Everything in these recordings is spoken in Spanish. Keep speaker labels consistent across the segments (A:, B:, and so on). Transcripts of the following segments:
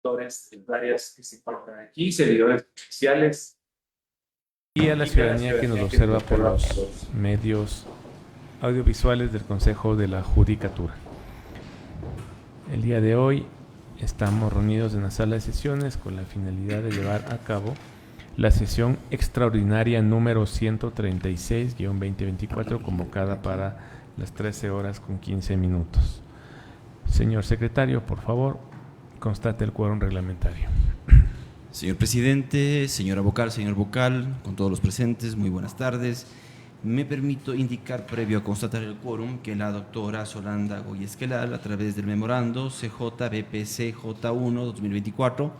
A: autores de áreas que se encuentran aquí, servidores oficiales.
B: Y a la ciudadanía que nos observa por los medios audiovisuales del Consejo de la Judicatura. El día de hoy estamos reunidos en la sala de sesiones con la finalidad de llevar a cabo la sesión extraordinaria número 136-2024, convocada para las 13 horas con 15 minutos. Señor secretario, por favor, constate el quórum reglamentario.
C: Señor presidente, señora vocal, señor vocal, con todos los presentes, muy buenas tardes. Me permito indicar, previo a constatar el quórum, que la doctora Solanda Goyesquelal, a través del memorando CJ-BPC-J1-2024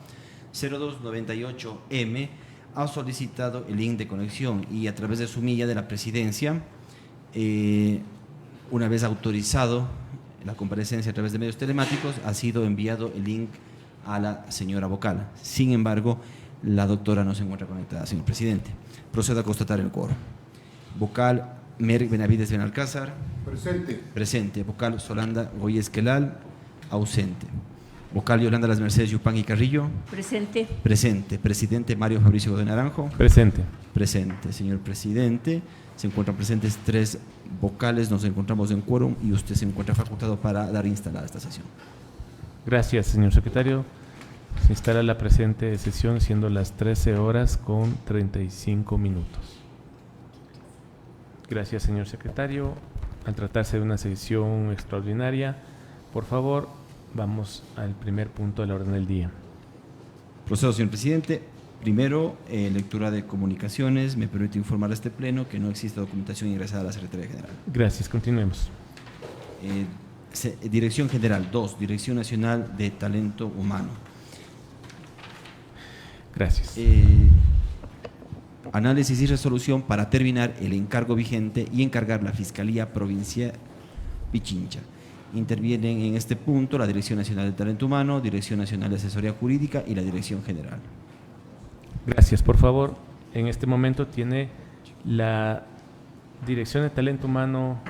C: 0298M, ha solicitado el link de conexión y a través de su milla de la presidencia, una vez autorizado la comparecencia a través de medios telemáticos, ha sido enviado el link a la señora vocal. Sin embargo, la doctora no se encuentra conectada, señor presidente. Procedo a constatar el quórum. Vocal Merck Benavides Benalcázar.
D: Presente.
C: Presente. Vocal Solanda Goyesquelal. Ausente. Vocal Yolanda Las Mercedes Yupán y Carrillo.
E: Presente.
C: Presente. Presidente Mario Fabricio Godoy Naranjo.
B: Presente.
C: Presente. Señor presidente, se encuentran presentes 3 vocales, nos encontramos en quórum y usted se encuentra facultado para dar instalada esta sesión.
B: Gracias, señor secretario. Se instala la presente sesión siendo las 13 horas con 35 minutos. Gracias, señor secretario. Al tratarse de una sesión extraordinaria, por favor, vamos al primer punto de la orden del día.
C: Procedo, señor presidente. Primero, lectura de comunicaciones. Me permito informar a este pleno que no existe documentación ingresada a la Secretaría General.
B: Gracias, continuemos.
C: Dirección General 2, Dirección Nacional de Talento Humano.
B: Gracias.
C: Análisis y resolución para terminar el encargo vigente y encargar la Fiscalía Provincial Pichincha. Intervienen en este punto la Dirección Nacional de Talento Humano, Dirección Nacional de Asesoría Jurídica y la Dirección General.
B: Gracias. Por favor, en este momento tiene la Dirección de Talento Humano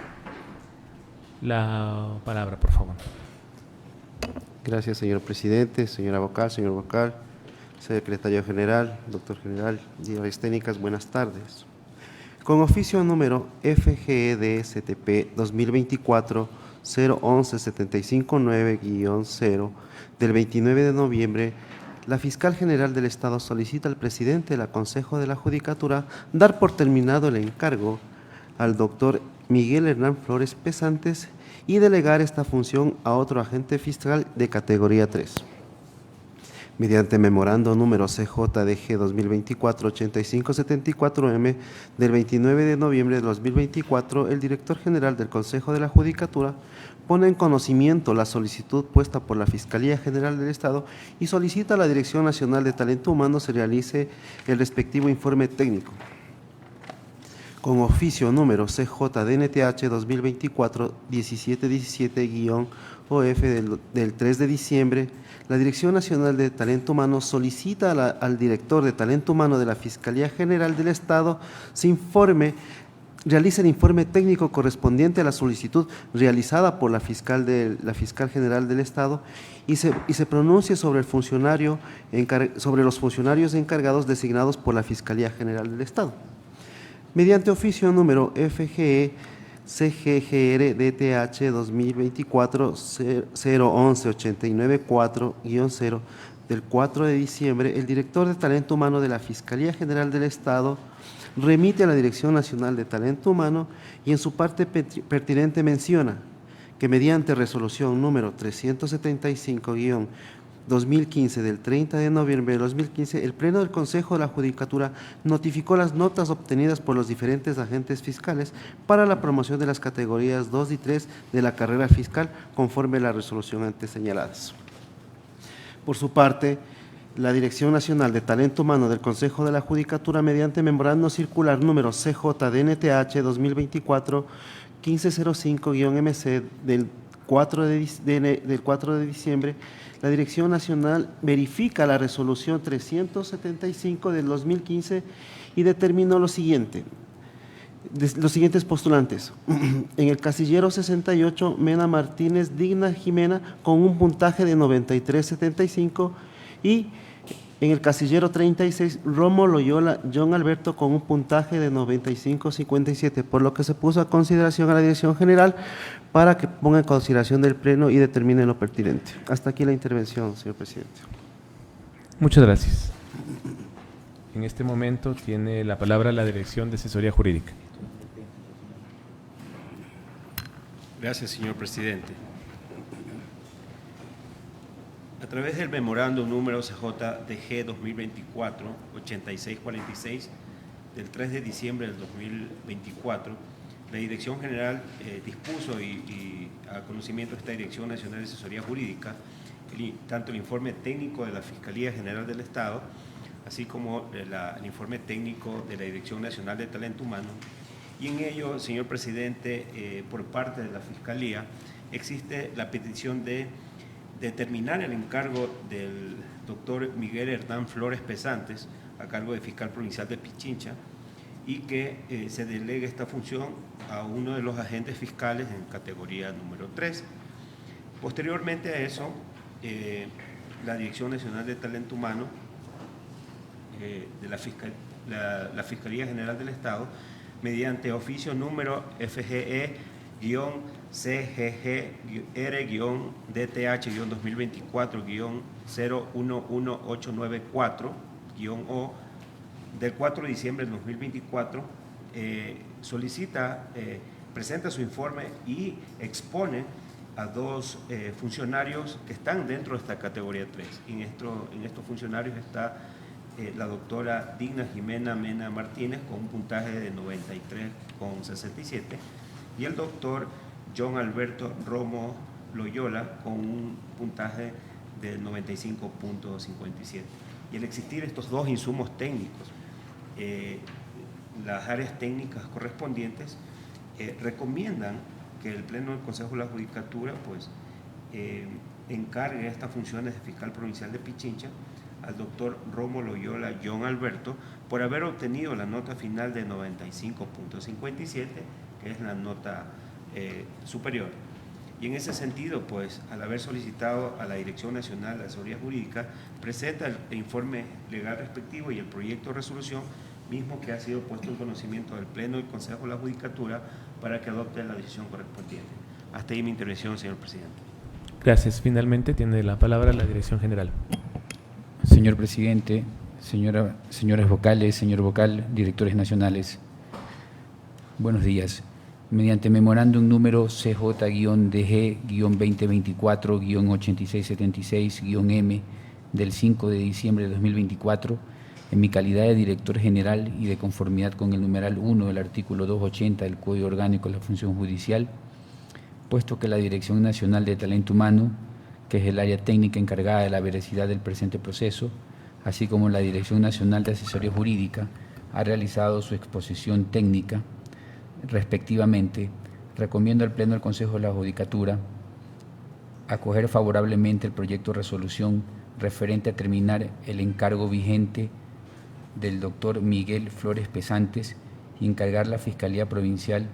B: la palabra, por favor.
D: Gracias, señor presidente, señora vocal, señor vocal, secretario general, doctor general, áreas técnicas, buenas tardes. Con oficio número FGED-STP 2024-011-759-0 del 29 de noviembre, la Fiscal General del Estado solicita al presidente del Consejo de la Judicatura dar por terminado el encargo al doctor Miguel Hernán Flores Pesantes y delegar esta función a otro agente fiscal de categoría 3. Mediante memorando número CJDG 2024-8574M del 29 de noviembre de 2024, el director general del Consejo de la Judicatura pone en conocimiento la solicitud puesta por la Fiscalía General del Estado y solicita a la Dirección Nacional de Talento Humano se realice el respectivo informe técnico. Con oficio número CJDNTH 2024-1717-OF del 3 de diciembre, la Dirección Nacional de Talento Humano solicita al director de Talento Humano de la Fiscalía General del Estado realice el informe técnico correspondiente a la solicitud realizada por la Fiscal General del Estado y se pronuncie sobre sobre los funcionarios encargados designados por la Fiscalía General del Estado. Mediante oficio número FGE CGGR DTH 2024-011-894-0 del 4 de diciembre, el director de Talento Humano de la Fiscalía General del Estado remite a la Dirección Nacional de Talento Humano y en su parte pertinente menciona que mediante resolución número 375-2015 del 30 de noviembre de 2015, el Pleno del Consejo de la Judicatura notificó las notas obtenidas por los diferentes agentes fiscales para la promoción de las categorías 2 y 3 de la carrera fiscal conforme a la resolución antes señaladas. Por su parte, la Dirección Nacional de Talento Humano del Consejo de la Judicatura, mediante memorando circular número CJDNTH 2024-1505-MC del 4 de diciembre, la Dirección Nacional verifica la resolución 375 del 2015 y determinó lo siguiente. Los siguientes postulantes. En el casillero 68, Mena Martínez Digna Jimena con un puntaje de 93.75 Y en el casillero 36, Romo Loyola John Alberto con un puntaje de 95.57, por lo que se puso a consideración a la Dirección General para que ponga en consideración del Pleno y determine lo pertinente. Hasta aquí la intervención, señor presidente.
B: Muchas gracias. En este momento tiene la palabra la Dirección de Asesoría Jurídica.
E: Gracias, señor presidente. A través del memorándum número CJDG 2024-8646 del 3 de diciembre del 2024, la Dirección General dispuso y a conocimiento de esta Dirección Nacional de Asesoría Jurídica tanto el informe técnico de la Fiscalía General del Estado, así como el informe técnico de la Dirección Nacional de Talento Humano. Y en ello, señor presidente, por parte de la Fiscalía existe la petición de determinar el encargo del doctor Miguel Hernán Flores Pesantes a cargo de fiscal provincial de Pichincha y que se delegue esta función a uno de los agentes fiscales en categoría número 3. Posteriormente a eso, la Dirección Nacional de Talento Humano de la Fiscalía General del Estado, mediante oficio número FGE-CGG-DTH-2024-011894-O del 4 de diciembre del 2024, presenta su informe y expone a dos funcionarios que están dentro de esta categoría 3. En estos funcionarios está la doctora Digna Jimena Mena Martínez con un puntaje de 93,67 y el doctor John Alberto Romo Loyola con un puntaje de 95,57. Y al existir estos dos insumos técnicos, las áreas técnicas correspondientes recomiendan que el Pleno del Consejo de la Judicatura encargue estas funciones de fiscal provincial de Pichincha al doctor Romo Loyola John Alberto por haber obtenido la nota final de 95,57, que es la nota superior. Y en ese sentido, al haber solicitado a la Dirección Nacional de Asesoría Jurídica, presenta el informe legal respectivo y el proyecto de resolución mismo que ha sido puesto en conocimiento del Pleno del Consejo de la Judicatura para que adopte la decisión correspondiente. Hasta ahí mi intervención, señor presidente.
B: Gracias. Finalmente tiene la palabra la Dirección General.
F: Señor presidente, señores vocales, señor vocal, directores nacionales, buenos días. Mediante memorándum número CJ-DG-2024-8676-M del 5 de diciembre de 2024, en mi calidad de director general y de conformidad con el numeral 1 del artículo 280 del Código Orgánico de la Función Judicial, puesto que la Dirección Nacional de Talento Humano, que es el área técnica encargada de la veracidad del presente proceso, así como la Dirección Nacional de Asesoría Jurídica, ha realizado su exposición técnica, respectivamente, recomiendo al Pleno del Consejo de la Judicatura acoger favorablemente el proyecto de resolución referente a terminar el encargo vigente del doctor Miguel Flores Pesantes y encargar la Fiscalía Provincial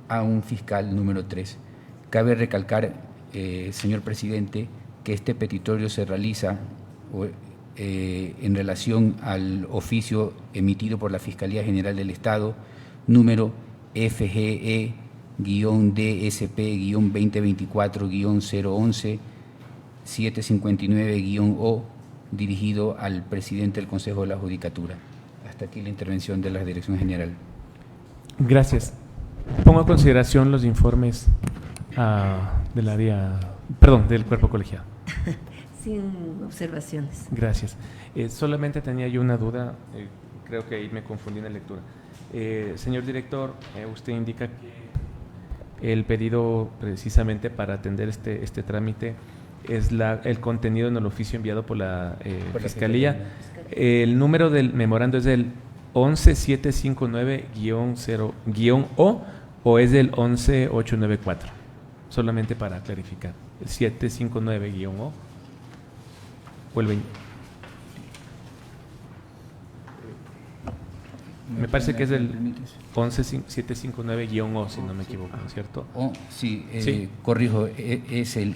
F: a un fiscal número 3. Cabe recalcar, señor presidente, que este petitorio se realiza en relación al oficio emitido por la Fiscalía General del Estado, número FGE-DSP-2024-011-759-O, dirigido al presidente del Consejo de la Judicatura. Hasta aquí la intervención de la Dirección General.
B: Gracias. Pongo a consideración los informes del cuerpo colegiado.
G: Sin observaciones.
B: Gracias. Solamente tenía yo una duda, creo que ahí me confundí en la lectura. Señor director, usted indica que el pedido precisamente para atender este trámite es el contenido en el oficio enviado por la Fiscalía. El número del memorando es del 11759-0-O o es del 11894, solamente para clarificar. El 759-O o el 20. Me parece que es el 11759-O, si no me equivoco, ¿no es cierto?
F: Sí,
B: Sí.
F: corrijo, es el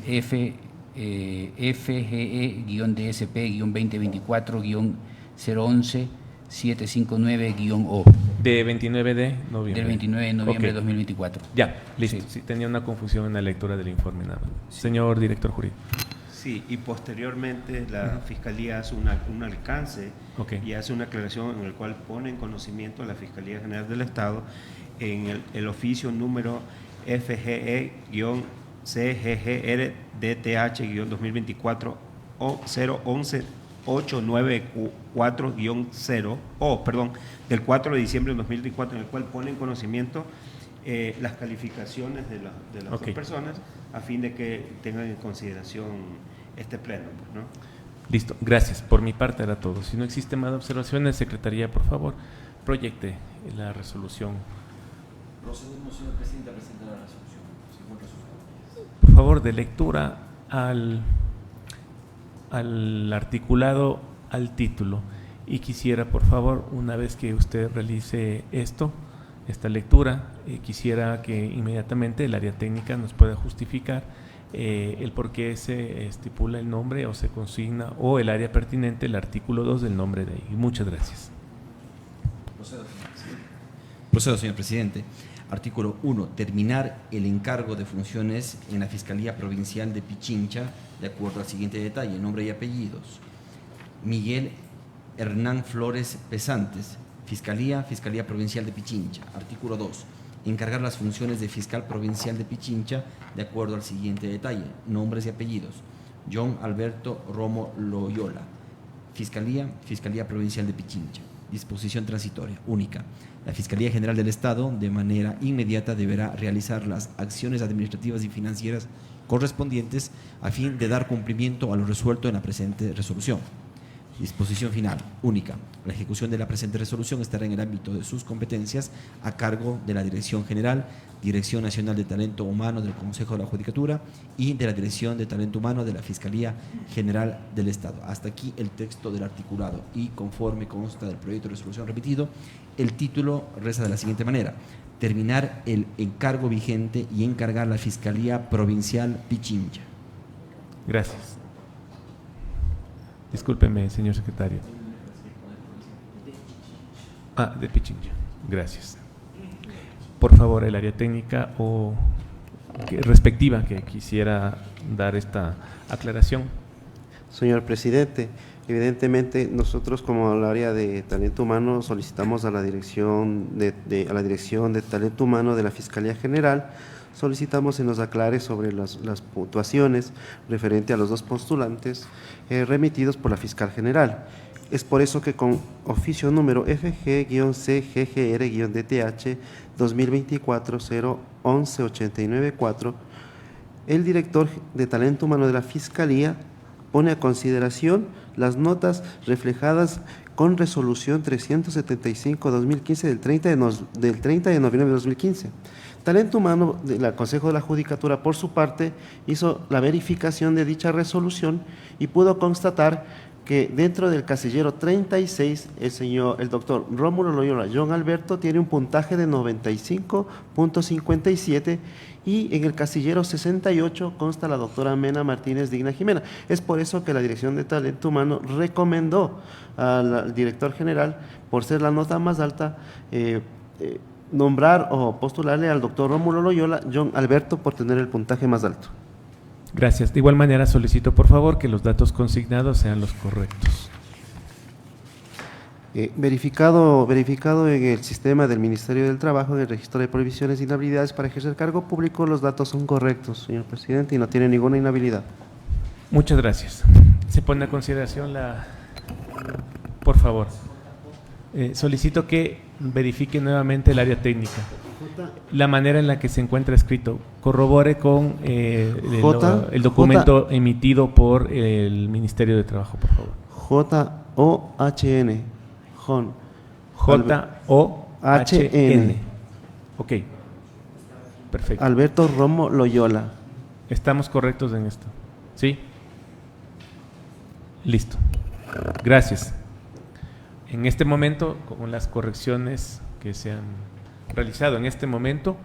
F: FGE-DSP-2024-011-759-O.
B: De 29 de noviembre.
F: Del 29 de noviembre de
B: Ok.
F: 2024.
B: Ya, listo.
F: Sí.
B: Sí, tenía una confusión en la lectura del informe nada más. Señor director jurídico.
E: Sí, y posteriormente la Fiscalía hace un alcance
B: Ok.
E: y hace una aclaración en el cual pone en conocimiento a la Fiscalía General del Estado en el oficio número FGE-CGGRDTH-2024 o 011-894-0, del 4 de diciembre de 2024, en el cual pone en conocimiento las calificaciones de las
B: Ok.
E: dos personas a fin de que tengan en consideración este pleno, pues, ¿no?
B: Listo, gracias. Por mi parte era todo. Si no existen más observaciones, Secretaría, por favor, proyecte la resolución.
C: Procedemos, señor presidente, a presentar la resolución. Se encuentra sus copias.
B: Por favor, de lectura al articulado, al título. Y quisiera, por favor, una vez que usted realice esta lectura, quisiera que inmediatamente el área técnica nos pueda justificar el por qué se estipula el nombre o se consigna, o el área pertinente, el artículo 2 del nombre de ahí. Muchas gracias.
C: Procedo, señor presidente. Artículo 1. Terminar el encargo de funciones en la Fiscalía Provincial de Pichincha, de acuerdo al siguiente detalle: nombre y apellidos. Miguel Hernán Flores Pesantes, Fiscalía Provincial de Pichincha. Artículo 2. Encargar las funciones de Fiscal Provincial de Pichincha, de acuerdo al siguiente detalle: nombres y apellidos. John Alberto Romo Loyola, Fiscalía Provincial de Pichincha. Disposición transitoria única. La Fiscalía General del Estado, de manera inmediata, deberá realizar las acciones administrativas y financieras correspondientes a fin de dar cumplimiento a lo resuelto en la presente resolución. Disposición final única. La ejecución de la presente resolución estará en el ámbito de sus competencias a cargo de la Dirección General, Dirección Nacional de Talento Humano del Consejo de la Judicatura y de la Dirección de Talento Humano de la Fiscalía General del Estado. Hasta aquí el texto del articulado, y conforme consta del proyecto de resolución repetido, el título reza de la siguiente manera: terminar el encargo vigente y encargar la Fiscalía Provincial Pichincha.
B: Gracias. Discúlpeme, señor secretario. De Pichincha. Gracias. Por favor, el área técnica respectiva que quisiera dar esta aclaración.
D: Señor presidente, evidentemente nosotros como el área de talento humano solicitamos a la dirección a la dirección de talento humano de la Fiscalía General, solicitamos se nos aclare sobre las puntuaciones referente a los dos postulantes remitidos por la Fiscal General. Es por eso que con oficio número FG-CGGR-DTH 2024-011-894, el director de talento humano de la Fiscalía pone a consideración las notas reflejadas con resolución 375-2015 del 30 de noviembre de 2015. Talento humano del Consejo de la Judicatura, por su parte, hizo la verificación de dicha resolución y pudo constatar que dentro del casillero 36, el doctor Rómulo Loyola John Alberto tiene un puntaje de 95.57, y en el casillero 68 consta la doctora Mena Martínez Digna Jimena. Es por eso que la Dirección de Talento Humano recomendó al director general, por ser la nota más alta, nombrar o postularle al doctor Rómulo Loyola John Alberto por tener el puntaje más alto.
B: Gracias. De igual manera solicito por favor que los datos consignados sean los correctos.
D: Verificado en el sistema del Ministerio del Trabajo, en el registro de prohibiciones e inhabilidades para ejercer cargo público, los datos son correctos, señor presidente, y no tiene ninguna inhabilidad.
B: Muchas gracias. Se pone a consideración por favor, solicito que verifique nuevamente el área técnica la manera en la que se encuentra escrito, corrobore con el documento emitido por el Ministerio de Trabajo, por favor.
D: J-O-H-N.
B: J-O-H-N. Ok, perfecto.
D: Alberto Romo Loyola.
B: ¿Estamos correctos en esto? ¿Sí? Listo. Gracias. En este momento, con las correcciones que se han realizado en este momento,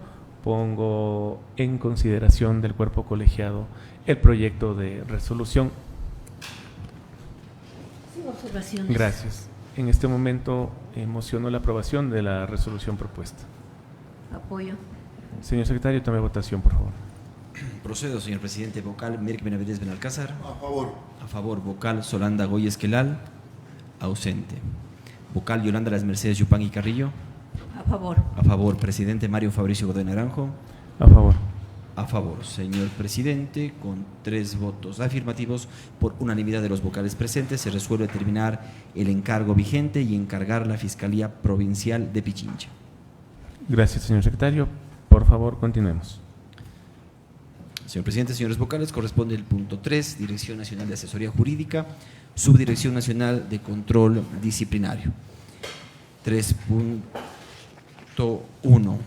B: pongo en consideración del cuerpo colegiado el proyecto de resolución.
G: Sin observaciones.
B: Gracias. En este momento mociono la aprobación de la resolución propuesta.
G: Apoyo.
B: Señor secretario, tome votación, por favor.
C: Procedo, señor presidente. Vocal Mirk Benavides Benalcázar.
H: A favor.
C: A favor. Vocal Solanda Goy Esquelal. Ausente. Vocal Yolanda Las Mercedes Yupán y Carrillo.
G: A favor.
C: A favor. Presidente Mario Fabricio Godoy Naranjo.
B: A favor.
C: A favor, señor presidente, con 3 votos afirmativos por unanimidad de los vocales presentes, se resuelve terminar el encargo vigente y encargar la Fiscalía Provincial de Pichincha.
B: Gracias, señor secretario. Por favor, continuemos.
C: Señor presidente, señores vocales, corresponde el punto 3, Dirección Nacional de Asesoría Jurídica, Subdirección Nacional de Control Disciplinario. 3.1.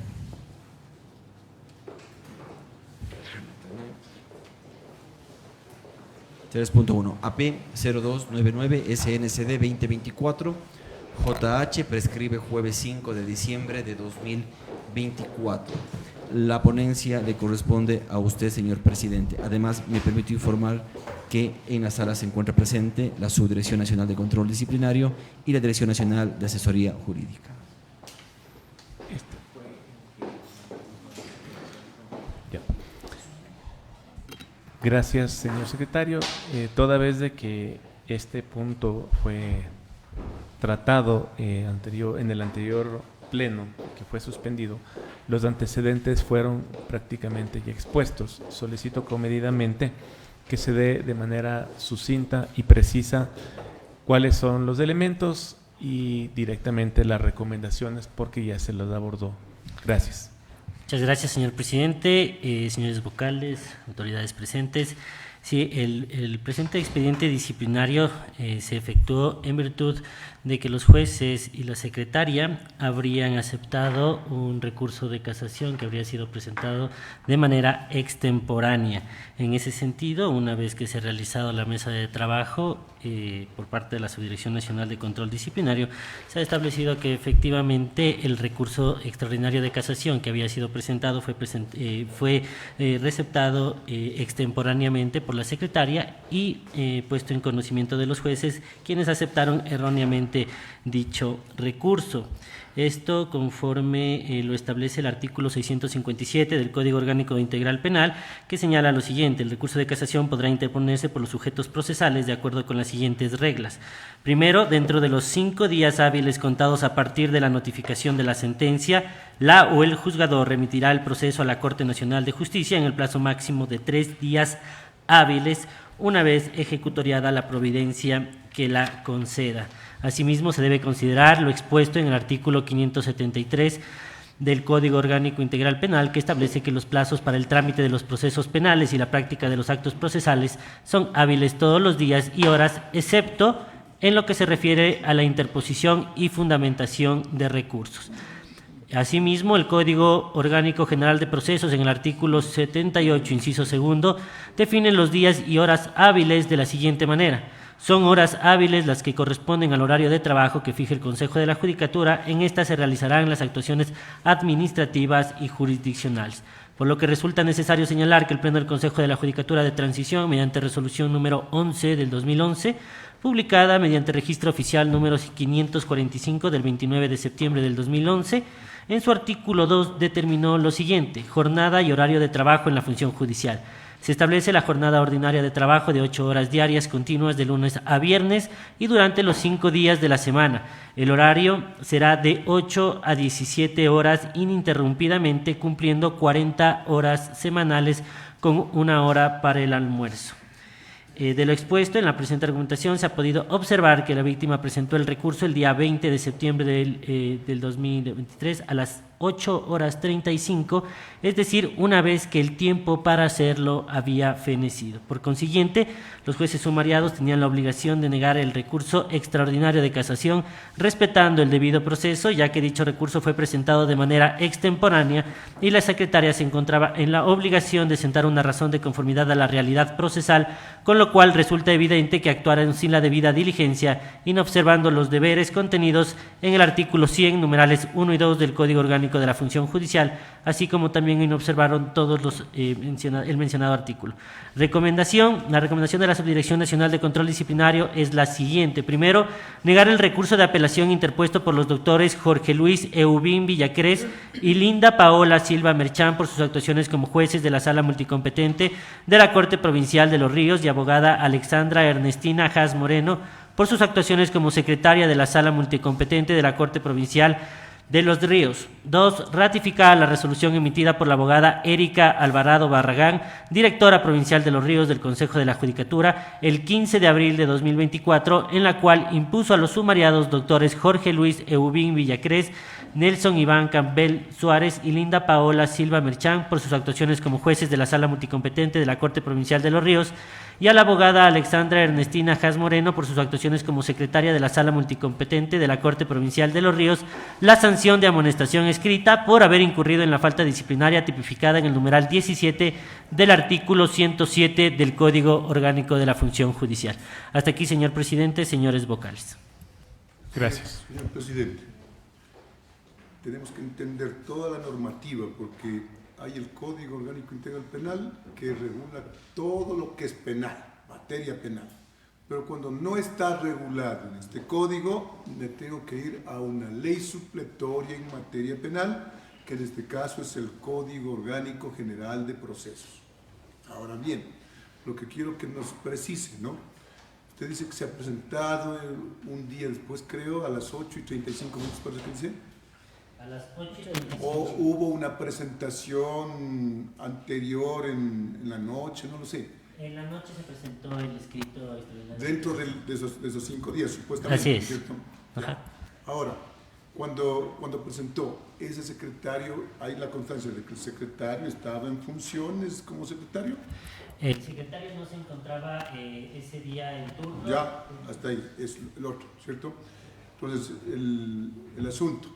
C: AP 0299 SNCD 2024 JH prescribe jueves 5 de diciembre de 2024. La ponencia le corresponde a usted, señor presidente. Además, me permito informar que en la sala se encuentra presente la Subdirección Nacional de Control Disciplinario y la Dirección Nacional de Asesoría Jurídica.
B: Gracias, señor secretario. Toda vez de que este punto fue tratado en el anterior pleno que fue suspendido, los antecedentes fueron prácticamente ya expuestos. Solicito comedidamente que se dé de manera sucinta y precisa cuáles son los elementos y directamente las recomendaciones, porque ya se los abordó. Gracias.
I: Muchas gracias, señor presidente, señores vocales, autoridades presentes. Sí, el presente expediente disciplinario se efectuó en virtud de que los jueces y la secretaria habrían aceptado un recurso de casación que habría sido presentado de manera extemporánea. En ese sentido, una vez que se ha realizado la mesa de trabajo por parte de la Subdirección Nacional de Control Disciplinario, se ha establecido que efectivamente el recurso extraordinario de casación que había sido presentado fue receptado extemporáneamente por la secretaria y puesto en conocimiento de los jueces, quienes aceptaron erróneamente dicho recurso. Esto conforme lo establece el artículo 657 del Código Orgánico Integral Penal, que señala lo siguiente: el recurso de casación podrá interponerse por los sujetos procesales de acuerdo con las siguientes reglas. Primero, dentro de los 5 días hábiles contados a partir de la notificación de la sentencia, la o el juzgador remitirá el proceso a la Corte Nacional de Justicia en el plazo máximo de 3 días hábiles, una vez ejecutoriada la providencia que la conceda. Asimismo, se debe considerar lo expuesto en el artículo 573 del Código Orgánico Integral Penal, que establece que los plazos para el trámite de los procesos penales y la práctica de los actos procesales son hábiles todos los días y horas, excepto en lo que se refiere a la interposición y fundamentación de recursos. Asimismo, el Código Orgánico General de Procesos, en el artículo 78, inciso segundo, define los días y horas hábiles de la siguiente manera: son horas hábiles las que corresponden al horario de trabajo que fije el Consejo de la Judicatura. En estas se realizarán las actuaciones administrativas y jurisdiccionales. Por lo que resulta necesario señalar que el Pleno del Consejo de la Judicatura de Transición, mediante resolución número 11 del 2011, publicada mediante registro oficial número 545 del 29 de septiembre del 2011, en su artículo 2 determinó lo siguiente: jornada y horario de trabajo en la función judicial. Se establece la jornada ordinaria de trabajo de 8 horas diarias continuas de lunes a viernes y durante los 5 días de la semana. El horario será de 8 a 17 horas ininterrumpidamente, cumpliendo 40 horas semanales con 1 hora para el almuerzo. De lo expuesto en la presente argumentación, se ha podido observar que la víctima presentó el recurso el día 20 de septiembre del 2023 a las 8:35, es decir, una vez que el tiempo para hacerlo había fenecido. Por consiguiente, los jueces sumariados tenían la obligación de negar el recurso extraordinario de casación, respetando el debido proceso, ya que dicho recurso fue presentado de manera extemporánea y la secretaria se encontraba en la obligación de sentar una razón de conformidad a la realidad procesal, con lo cual resulta evidente que actuaron sin la debida diligencia, inobservando los deberes contenidos en el artículo 100, numerales 1 y 2 del Código Orgánico Orgánico de la Función Judicial, así como también inobservaron todos los el mencionado artículo. La recomendación de la Subdirección Nacional de Control Disciplinario es la siguiente. Primero, negar el recurso de apelación interpuesto por los doctores Jorge Luis Eubín Villacrés y Linda Paola Silva Merchán por sus actuaciones como jueces de la Sala Multicompetente de la Corte Provincial de Los Ríos y abogada Alexandra Ernestina Haas Moreno por sus actuaciones como secretaria de la Sala Multicompetente de la Corte Provincial de Los Ríos. 2. Ratificar la resolución emitida por la abogada Erika Alvarado Barragán, directora provincial de Los Ríos del Consejo de la Judicatura, el 15 de abril de 2024, en la cual impuso a los sumariados doctores Jorge Luis Eubín Villacrés, Nelson Iván Campbell Suárez y Linda Paola Silva Merchán por sus actuaciones como jueces de la Sala Multicompetente de la Corte Provincial de Los Ríos, y a la abogada Alexandra Ernestina Haas Moreno por sus actuaciones como secretaria de la Sala Multicompetente de la Corte Provincial de Los Ríos, la sanción de amonestación escrita por haber incurrido en la falta disciplinaria tipificada en el numeral 17 del artículo 107 del Código Orgánico de la Función Judicial. Hasta aquí, señor presidente, señores vocales.
B: Gracias.
H: Señor presidente, tenemos que entender toda la normativa porque hay el Código Orgánico Integral Penal que regula todo lo que es penal, materia penal. Pero cuando no está regulado en este código, me tengo que ir a una ley supletoria en materia penal, que en este caso es el Código Orgánico General de Procesos. Ahora bien, lo que quiero que nos precise, ¿no? Usted dice que se ha presentado un día después, creo, a las 8:35, ¿parece que dice?
I: A las 8:35.
H: ¿O hubo una presentación anterior en la noche? No lo sé.
I: En la noche se presentó el escrito extraordinario.
H: Dentro de esos 5 días, supuestamente.
I: Así es.
H: ¿Cierto?
I: Ajá.
H: Ahora, cuando presentó ese secretario, hay la constancia de que el secretario estaba en funciones como secretario.
I: El secretario no se encontraba ese día en turno.
H: Ya, hasta ahí, es el otro, ¿cierto? Entonces, el asunto.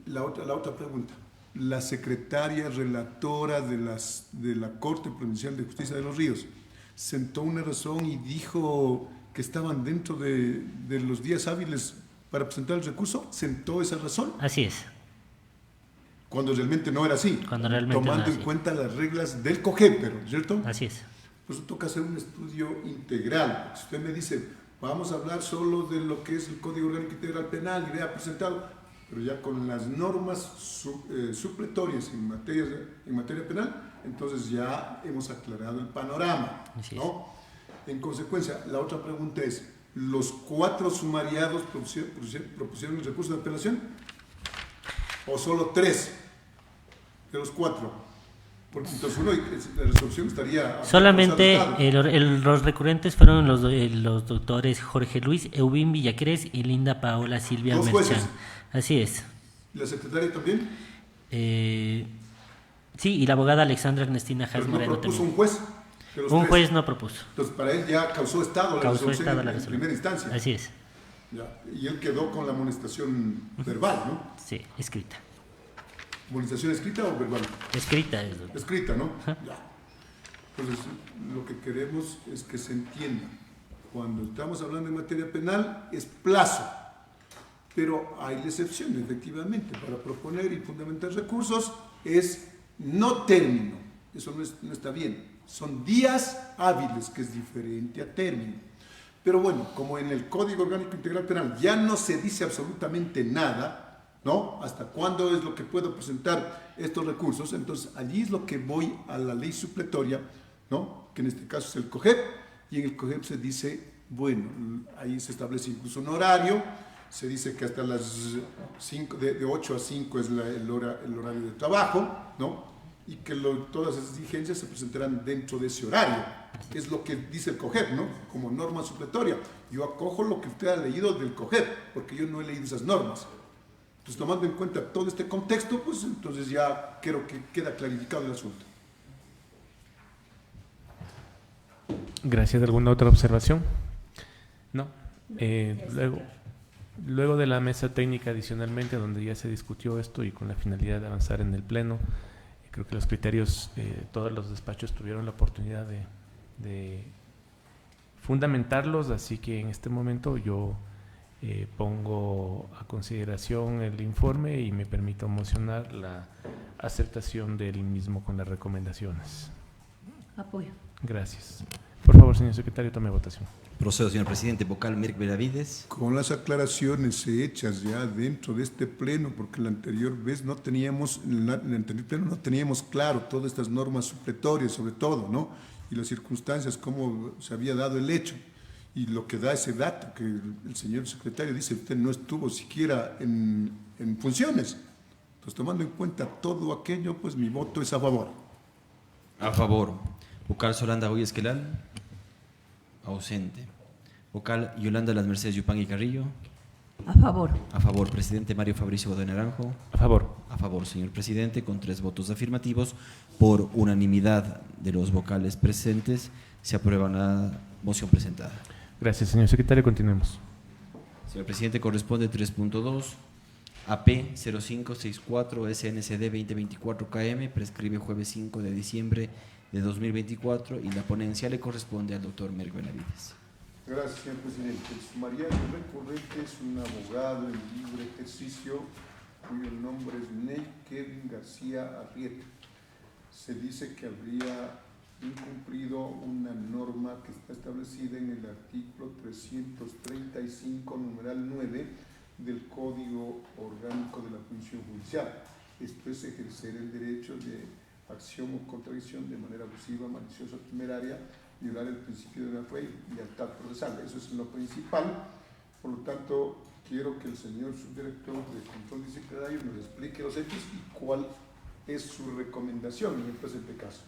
H: La otra pregunta. La secretaria relatora de la Corte Provincial de Justicia de Los Ríos sentó una razón y dijo que estaban dentro de los días hábiles para presentar el recurso. ¿Sentó esa razón?
I: Así es.
H: Cuando realmente no era así.
I: Cuando realmente no
H: tomando
I: era
H: en
I: así.
H: cuenta las reglas del COGEPERO, ¿cierto?
I: Así es.
H: Pues toca hacer un estudio integral. Si usted me dice, vamos a hablar solo de lo que es el Código Orgánico Integral Penal y vea presentado, pero ya con las normas supletorias en materia penal, entonces ya hemos aclarado el panorama, ¿no? En consecuencia, la otra pregunta es, ¿los 4 sumariados propusieron el recurso de apelación? ¿O solo 3 de los 4? Porque entonces la resolución estaría...
I: Solamente los recurrentes fueron los doctores Jorge Luis Eubín Villacrés y Linda Paola Silvia Merchán. Así es.
H: ¿La secretaria también?
I: Sí, y la abogada Alexandra Ernestina Haas Moreno
H: ¿No propuso
I: también.
H: un juez?
I: Un juez no propuso.
H: Entonces, para él ya causó estado la resolución en primera instancia.
I: Así es.
H: Ya, y él quedó con la amonestación verbal, ¿no?
I: Sí, escrita.
H: ¿Amonestación escrita o verbal?
I: Escrita es, doctor.
H: Escrita, ¿no? Ya. Entonces, lo que queremos es que se entienda. Cuando estamos hablando de materia penal, es plazo. Pero hay excepciones, efectivamente. Para proponer y fundamentar recursos es no término. Eso no está bien. Son días hábiles, que es diferente a término. Pero bueno, como en el Código Orgánico Integral Penal ya no se dice absolutamente nada, ¿no? ¿Hasta cuándo es lo que puedo presentar estos recursos? Entonces, allí es lo que voy a la ley supletoria, ¿no? Que en este caso es el COGEP, y en el COGEP se dice, bueno, ahí se establece incluso un horario, se dice que hasta las 5, de 8 a 5 es el horario de trabajo, ¿no? Y que todas esas diligencias se presentarán dentro de ese horario. Es lo que dice el COGEP, ¿no? Como norma supletoria. Yo acojo lo que usted ha leído del COGEP, porque yo no he leído esas normas. Entonces, tomando en cuenta todo este contexto, pues entonces ya creo que queda clarificado el asunto.
B: Gracias. ¿Alguna otra observación? No. Luego de la mesa técnica adicionalmente, donde ya se discutió esto y con la finalidad de avanzar en el pleno, creo que los criterios, todos los despachos tuvieron la oportunidad de fundamentarlos, así que en este momento yo pongo a consideración el informe y me permito mocionar la aceptación del mismo con las recomendaciones.
G: Apoyo.
B: Gracias. Por favor, señor secretario, tome votación.
C: Procedo, señor presidente. Vocal Mirk Benavides.
H: Con las aclaraciones hechas ya dentro de este pleno, porque la anterior vez no teníamos, en el anterior pleno no teníamos claro todas estas normas supletorias, sobre todo, ¿no? Y las circunstancias, cómo se había dado el hecho. Y lo que da ese dato, que el señor secretario dice, usted no estuvo siquiera en funciones. Entonces, tomando en cuenta todo aquello, pues mi voto es a favor.
C: A favor. Vocal Solanda Hoy Esquelal. Ausente. Vocal Yolanda Las Mercedes Yupanqui Carrillo.
G: A favor.
C: A favor. Presidente Mario Fabricio Godoy Naranjo.
B: A favor.
C: A favor, señor presidente, con 3 votos afirmativos. Por unanimidad de los vocales presentes, se aprueba la moción presentada.
B: Gracias, señor secretario. Continuemos.
C: Señor presidente, corresponde 3.2. AP 0564 SNCD 2024 KM, prescribe jueves 5 de diciembre de 2024 y la ponencia le corresponde al doctor Mirk Benavides.
H: Gracias, señor presidente. El sumariario recurrente es un abogado en libre ejercicio cuyo nombre es Ney Kevin García Arrieta. Se dice que habría incumplido una norma que está establecida en el artículo 335, numeral 9 del Código Orgánico de la Función Judicial. Esto es ejercer el derecho de acción o contradicción de manera abusiva, maliciosa o temeraria, violar el principio de la lealtad procesal. Eso es lo principal. Por lo tanto, quiero que el señor subdirector de Control Disciplinario nos explique los hechos y cuál es su recomendación en el presente caso.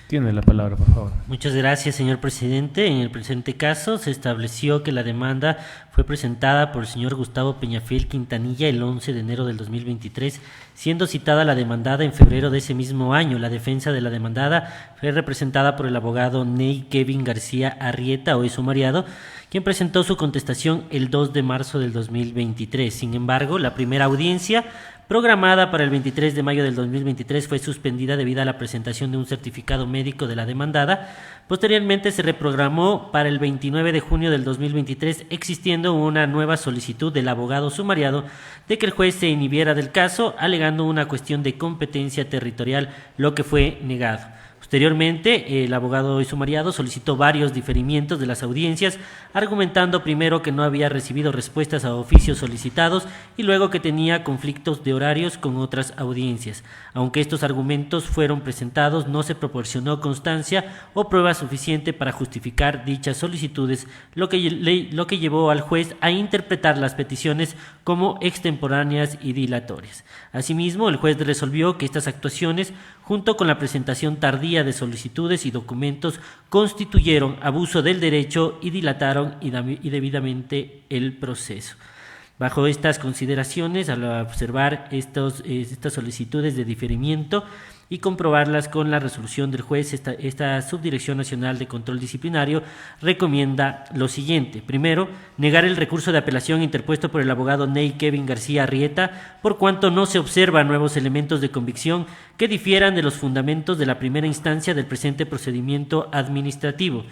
B: Tiene la palabra, por favor.
I: Muchas gracias, señor presidente. En el presente caso se estableció que la demanda fue presentada por el señor Gustavo Peñafiel Quintanilla el 11 de enero del 2023, siendo citada la demandada en febrero de ese mismo año. La defensa de la demandada fue representada por el abogado Ney Kevin García Arrieta, hoy sumariado, quien presentó su contestación el 2 de marzo del 2023. Sin embargo, la primera audiencia programada para el 23 de mayo del 2023 fue suspendida debido a la presentación de un certificado médico de la demandada. Posteriormente se reprogramó para el 29 de junio del 2023, existiendo una nueva solicitud del abogado sumariado de que el juez se inhibiera del caso, alegando una cuestión de competencia territorial, lo que fue negado. Posteriormente, el abogado sumariado solicitó varios diferimientos de las audiencias, argumentando primero que no había recibido respuestas a oficios solicitados y luego que tenía conflictos de horarios con otras audiencias. Aunque estos argumentos fueron presentados, no se proporcionó constancia o prueba suficiente para justificar dichas solicitudes, lo que llevó al juez a interpretar las peticiones como extemporáneas y dilatorias. Asimismo, el juez resolvió que estas actuaciones, junto con la presentación tardía de solicitudes y documentos, constituyeron abuso del derecho y dilataron indebidamente el proceso. Bajo estas consideraciones, al observar estas solicitudes de diferimiento y comprobarlas con la resolución del juez, esta Subdirección Nacional de Control Disciplinario recomienda lo siguiente. Primero, negar el recurso de apelación interpuesto por el abogado Ney Kevin García Arrieta, por cuanto no se observan nuevos elementos de convicción que difieran de los fundamentos de la primera instancia del presente procedimiento administrativo.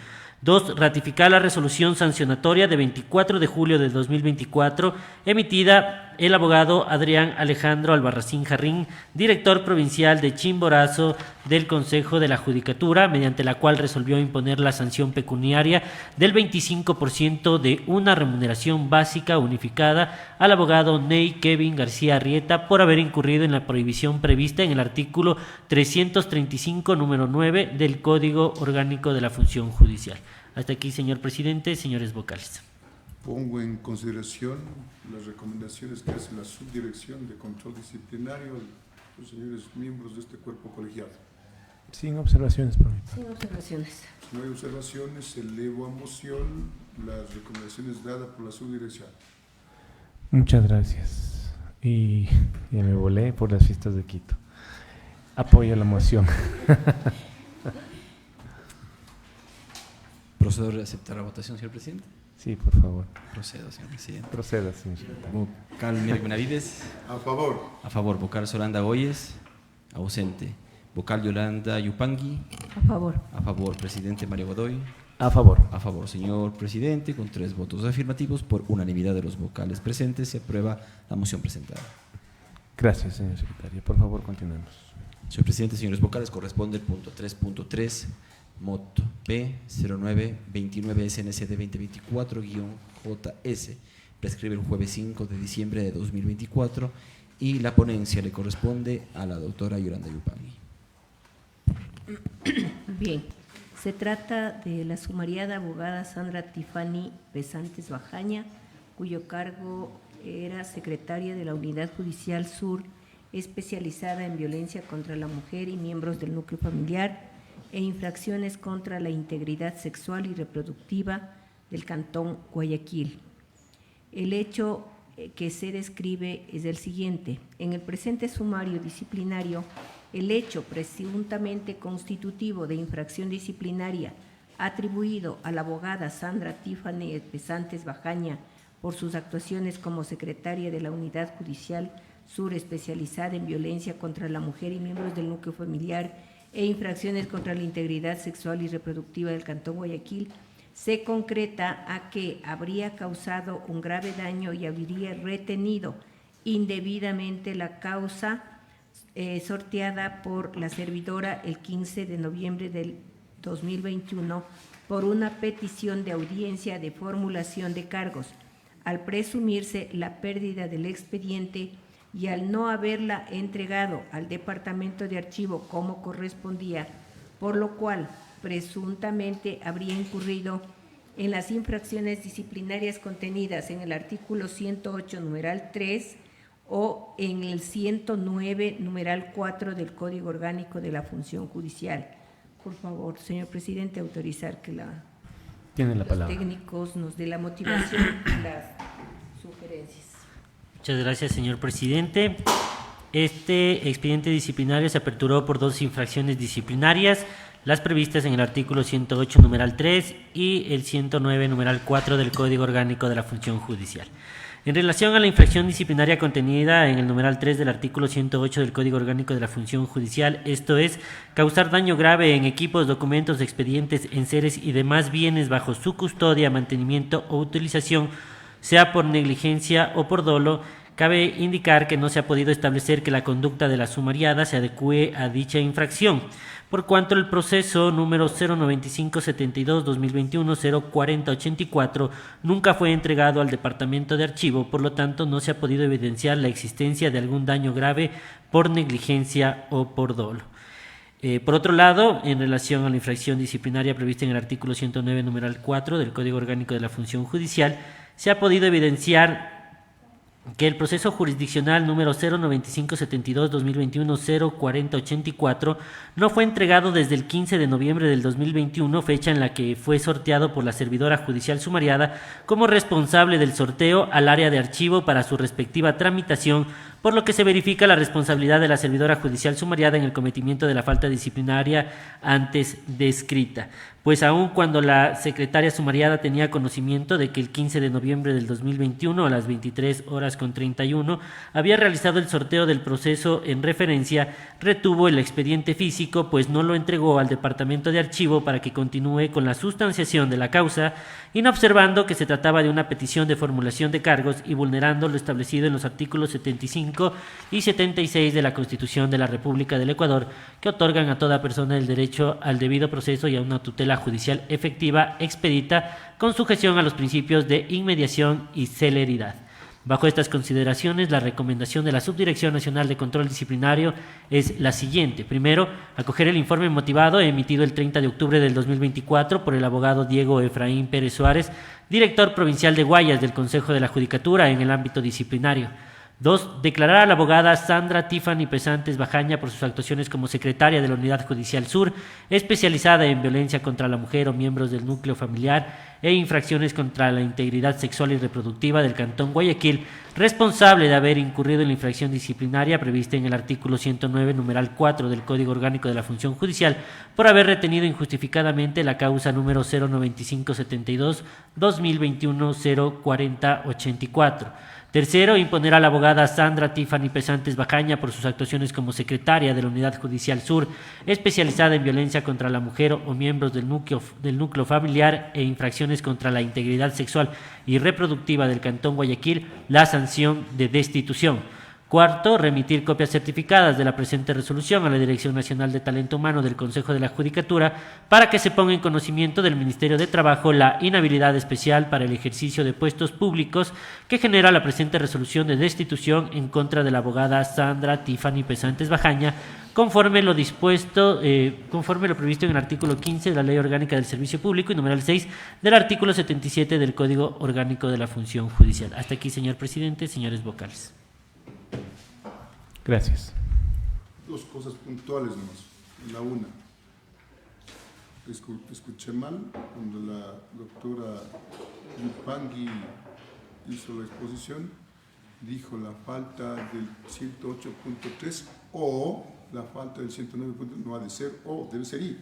I: 2. Ratificar la resolución sancionatoria de 24 de julio de 2024 emitida el abogado Adrián Alejandro Albarracín Jarrín, director provincial de Chimborazo del Consejo de la Judicatura, mediante la cual resolvió imponer la sanción pecuniaria del 25% de una remuneración básica unificada al abogado Ney Kevin García Arrieta por haber incurrido en la prohibición prevista en el artículo 335, número 9 del Código Orgánico de la Función Judicial. Hasta aquí, señor presidente, señores vocales.
H: Pongo en consideración las recomendaciones que hace la Subdirección de Control Disciplinario, los señores miembros de este cuerpo colegiado.
B: Sin observaciones, permítame.
G: Sin observaciones.
H: Si no hay observaciones, elevo a moción las recomendaciones dadas por la Subdirección.
B: Muchas gracias. Y ya me volé por las fiestas de Quito. Apoyo la moción.
C: ¿Procedo a aceptar la votación, señor presidente?
B: Sí, por favor.
C: Procedo, señor presidente.
B: Proceda, señor secretario.
C: Vocal Mirk Benavides.
H: A favor.
C: A favor. Vocal Solanda Goyes. Ausente. Vocal Yolanda Yupanqui.
G: A favor.
C: A favor. Presidente Mario Godoy.
B: A favor.
C: A favor, señor presidente, con 3 votos afirmativos, por unanimidad de los vocales presentes, se aprueba la moción presentada.
B: Gracias, señor secretario. Por favor, continuemos.
C: Señor presidente, señores vocales, corresponde el punto 3.3, MOT P 0929 SNCD 2024-JS, prescribe el jueves 5 de diciembre de 2024 y la ponencia le corresponde a la doctora Yolanda Yupanqui.
G: Bien, se trata de la sumariada abogada Sandra Tiffany Pesantes Bajaña, cuyo cargo era secretaria de la Unidad Judicial Sur, especializada en violencia contra la mujer y miembros del núcleo familiar e infracciones contra la integridad sexual y reproductiva del Cantón Guayaquil. El hecho que se describe es el siguiente: en el presente sumario disciplinario, el hecho presuntamente constitutivo de infracción disciplinaria atribuido a la abogada Sandra Tiffany Pesantes Bajaña por sus actuaciones como secretaria de la Unidad Judicial Sur especializada en violencia contra la mujer y miembros del núcleo familiar e infracciones contra la integridad sexual y reproductiva del Cantón Guayaquil, se concreta a que habría causado un grave daño y habría retenido indebidamente la causa sorteada por la servidora el 15 de noviembre del 2021 por una petición de audiencia de formulación de cargos, al presumirse la pérdida del expediente y al no haberla entregado al Departamento de Archivo como correspondía, por lo cual presuntamente habría incurrido en las infracciones disciplinarias contenidas en el artículo 108, numeral 3, o en el 109, numeral 4 del Código Orgánico de la Función Judicial. Por favor, señor presidente, autorizar que
B: Tiene la
G: los
B: palabra.
G: técnicos nos dé la motivación y las sugerencias.
I: Muchas gracias, señor presidente. Este expediente disciplinario se aperturó por 2 infracciones disciplinarias, las previstas en el artículo 108, numeral 3 y el 109, numeral 4 del Código Orgánico de la Función Judicial. En relación a la infracción disciplinaria contenida en el numeral 3 del artículo 108 del Código Orgánico de la Función Judicial, esto es, causar daño grave en equipos, documentos, expedientes, enseres y demás bienes bajo su custodia, mantenimiento o utilización, sea por negligencia o por dolo, cabe indicar que no se ha podido establecer que la conducta de la sumariada se adecue a dicha infracción, por cuanto el proceso número 09572-2021-04084 nunca fue entregado al Departamento de Archivo, por lo tanto no se ha podido evidenciar la existencia de algún daño grave por negligencia o por dolo. Por otro lado, en relación a la infracción disciplinaria prevista en el artículo 109, numeral 4 del Código Orgánico de la Función Judicial, se ha podido evidenciar que el proceso jurisdiccional número 09572-2021-04084 no fue entregado desde el 15 de noviembre del 2021, fecha en la que fue sorteado por la servidora judicial sumariada como responsable del sorteo al área de archivo para su respectiva tramitación, por lo que se verifica la responsabilidad de la servidora judicial sumariada en el cometimiento de la falta disciplinaria antes descrita. Pues aun cuando la secretaria sumariada tenía conocimiento de que el 15 de noviembre del 2021 a las 23:31 había realizado el sorteo del proceso en referencia, retuvo el expediente físico, pues no lo entregó al Departamento de Archivo para que continúe con la sustanciación de la causa, inobservando que se trataba de una petición de formulación de cargos y vulnerando lo establecido en los artículos 75 y 76 de la Constitución de la República del Ecuador, que otorgan a toda persona el derecho al debido proceso y a una tutela judicial efectiva, expedita, con sujeción a los principios de inmediación y celeridad. Bajo estas consideraciones, la recomendación de la Subdirección Nacional de Control Disciplinario es la siguiente. Primero, acoger el informe motivado emitido el 30 de octubre del 2024 por el abogado Diego Efraín Pérez Suárez, director provincial de Guayas del Consejo de la Judicatura en el ámbito disciplinario. 2. Declarar a la abogada Sandra Tiffany Pesantes Bajaña por sus actuaciones como secretaria de la Unidad Judicial Sur, especializada en violencia contra la mujer o miembros del núcleo familiar, e infracciones contra la integridad sexual y reproductiva del Cantón Guayaquil, responsable de haber incurrido en la infracción disciplinaria prevista en el artículo 109, numeral 4 del Código Orgánico de la Función Judicial, por haber retenido injustificadamente la causa número 09572-2021-04084. Tercero, imponer a la abogada Sandra Tiffany Pesantes Bajaña por sus actuaciones como secretaria de la Unidad Judicial Sur, especializada en violencia contra la mujer o miembros del núcleo familiar e infracciones contra la integridad sexual y reproductiva del Cantón Guayaquil, la sanción de destitución. Cuarto, remitir copias certificadas de la presente resolución a la Dirección Nacional de Talento Humano del Consejo de la Judicatura para que se ponga en conocimiento del Ministerio de Trabajo la inhabilidad especial para el ejercicio de puestos públicos que genera la presente resolución de destitución en contra de la abogada Sandra Tiffany Pesantes Bajaña, conforme lo previsto en el artículo 15 de la Ley Orgánica del Servicio Público y numeral 6 del artículo 77 del Código Orgánico de la Función Judicial. Hasta aquí, señor presidente, señores vocales.
B: Gracias.
H: Dos cosas puntuales nomás. La una, escuché mal cuando la doctora Yupangui hizo la exposición, dijo la falta del 108.3 o la falta del 109. No ha de ser o, debe ser y.